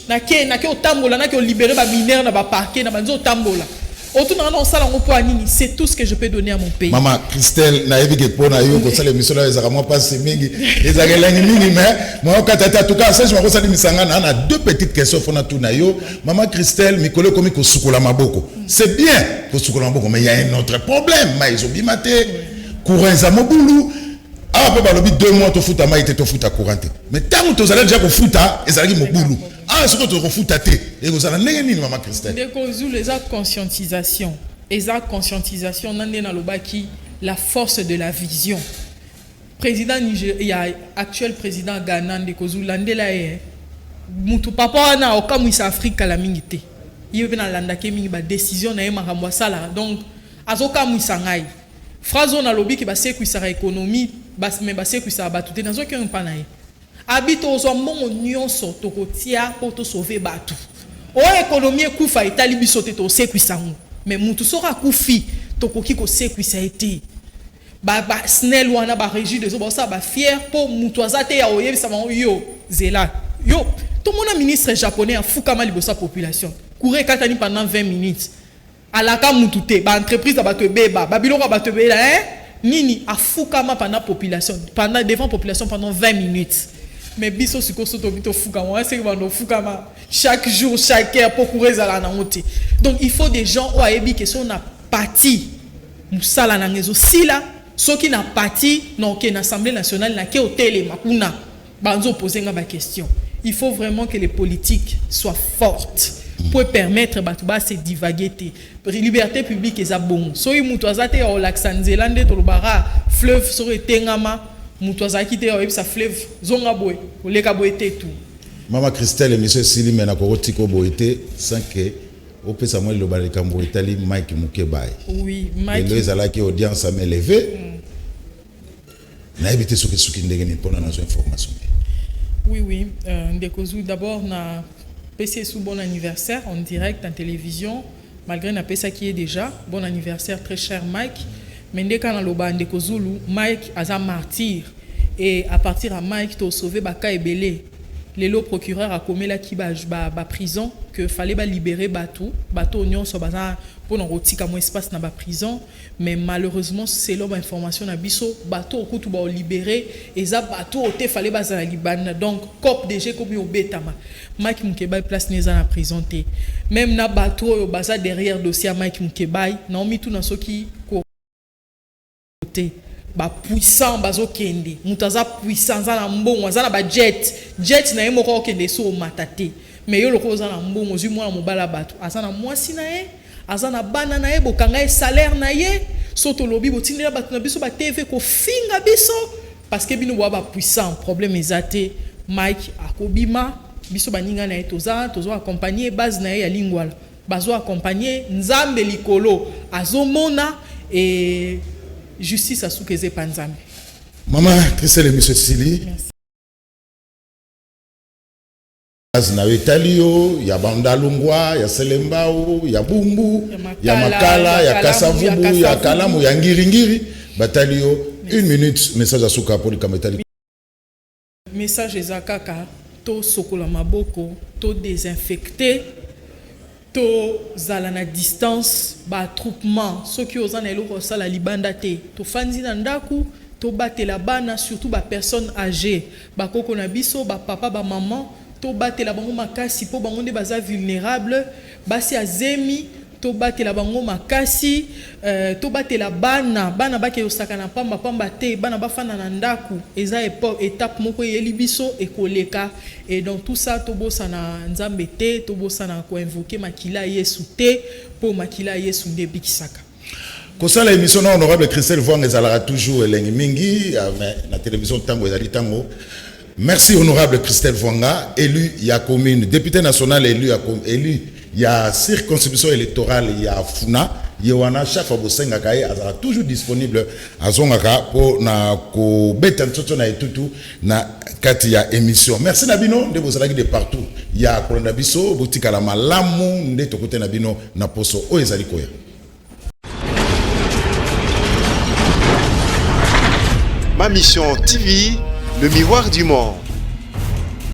na ke otambola na ke libérer ba mineur na ba parquet na banzo otambola otuna na sala ngo po anini c'est tout ce que je peux donner à mon pays. Maman Christelle na ebi ke pona yo ko sala misolo ya zaka mo passe mingi ezagelangi mingi mais moi katata tout cas ça je me resali misanga na deux petites questions fona tout na yo maman Christelle mikolo komi ko sukola maboko c'est bien ko sukola maboko mais il y a un autre problème mais obimate courant za mobulu pe balobi 2 mois to futa maite to futa courant mais tant to zala déjà ko futa ezalaki mobulu ce que tu refuta te et vous allez négocier maman Christelle les actes conscientisation nande na lobaki la force de la vision président Nigeria actuel président Ghana Ndekozu landela mutu papa na okamwisa Afrika la mingi te yebe na landake mingi ba décision na makambo sala donc azoka mwisa ngai phrase on a lobby ki ba sécuisa économie me ba sécuisa batu te nazo ki on pa na habito zo mbongo nyonso tokotia pour te sauver batu o économie kufa itali biso te to sécuisa ngo mais mutu soka kufi tokoki ko sécuisa été ba snell wana ba régie de zo ba sa ba fier pour mutu azate ya oyebisa yo zela yo tout mon ministre japonais a fukama libosa population courir katani pendant 20 minutes alaka mutu te ba entreprise ba to beba ba biloko ba to bela nini a fukama pendant population pendant devant population pendant 20 minutes mais biso siko soto bito fukama c'est que bando fukama chaque jour chaque heure pour courir za na honte donc il faut des gens ou ayebi que son a parti musala na ngezo sila soki na parti non que na assemblée nationale na ke hôtel makuna banzo poser nga ba question il faut vraiment que les politiques soient fortes pour permettre batu ba se divaguer te liberté publique eza bon so yi mutu azate o laxanzela nde to lobara fleuve so etengama mutu azaki te o sa fleuve zonga boy oleka boy te tout maman Christelle monsieur Sili mena ko tiko boyete sans que au pesa moi le baleka mbo itali Mike Mukebai oui Mike les alaki audience a élevé na éviter ce que suki ndenge ni pona na information oui Ndekozu d'abord na PC sous bon anniversaire en direct en télévision malgré na pesa qui est déjà bon anniversaire très cher Mike mais ndeka na loba Ndekozulu Mike aza martyr et à partir à Mike to sauver baka ebele lelo procureur a commis la ki ba prison que fallait ba libérer bateau nyonso baza pour rotika mo espace na ba prison mais malheureusement c'est l'homme information na biso bateau okutu ba libérer et za bateau te fallait ba za Liban donc cop DG comme obetama Mike Mukebai place neza na prison te même na bateau baza derrière dossier Mike Mukebai na omi tout na soki côté ba puissant bazo kende mutaza puissant za na mbongo za na ba jet na yemo ko kende so matate mais yo loko za na mbongo zu mwana mobala bato asa na mwasi na ye asa na bana na ye bokanga ye salaire na ye soto lobi botindela bato na biso ba TV ko finga biso parce que bino ba puissant problème ezate Mike akobima biso baninga na etoza tozo accompagner base na ya lingwala bazo accompagner nzambe likolo azomona et justice asukeze panzambe. Maman Christelle Misso Sili. Na Italio, ya Bandalungwa, ya Selembao, ya Bumbu, ya Makala, ya Kasavubu, ya Kalamu, ya Ngiringiri, Batalio. 1 minute, message à Souka pour le Kametali. Message ezakaka to sokola maboko, to désinfecter, to zala na distance, ba attroupement, soki ozana eloko sala libanda te, to fanzi na ndaku, to batela bana, surtout ba personnes âgées, ba koko na biso, ba papa, ba maman, to batela bango makasi po bango nde baza vulnérable, basi azemi, to batela bango makasi, to batela bana bake osaka na pamba pamba te, bana bafana na ndaku, eza étape moko yeli biso ekoleka, et donc tout ça to bosa na nzambe te, to bosa na ko invoquer makila Yesu te, po makila Yesu nde bikisaka. Kosala émission na honorable Christelle Vwanga ezalaka toujours elengi mingi na télévision tango ezali tango. Merci honorable Christelle Vwanga, élu ya commune, député national élu ya circonscription électorale ya Funa, yewana chaque fois bosenga kaye azara toujours disponible azongaka po na ko beta ntoto na etutu na kati ya émission. Merci Nabino de bozalaki de partout. Ya kolanda biso botika la malamu nde tokote Nabino na poso o ezali koya. Ma mission TV, le miroir du monde.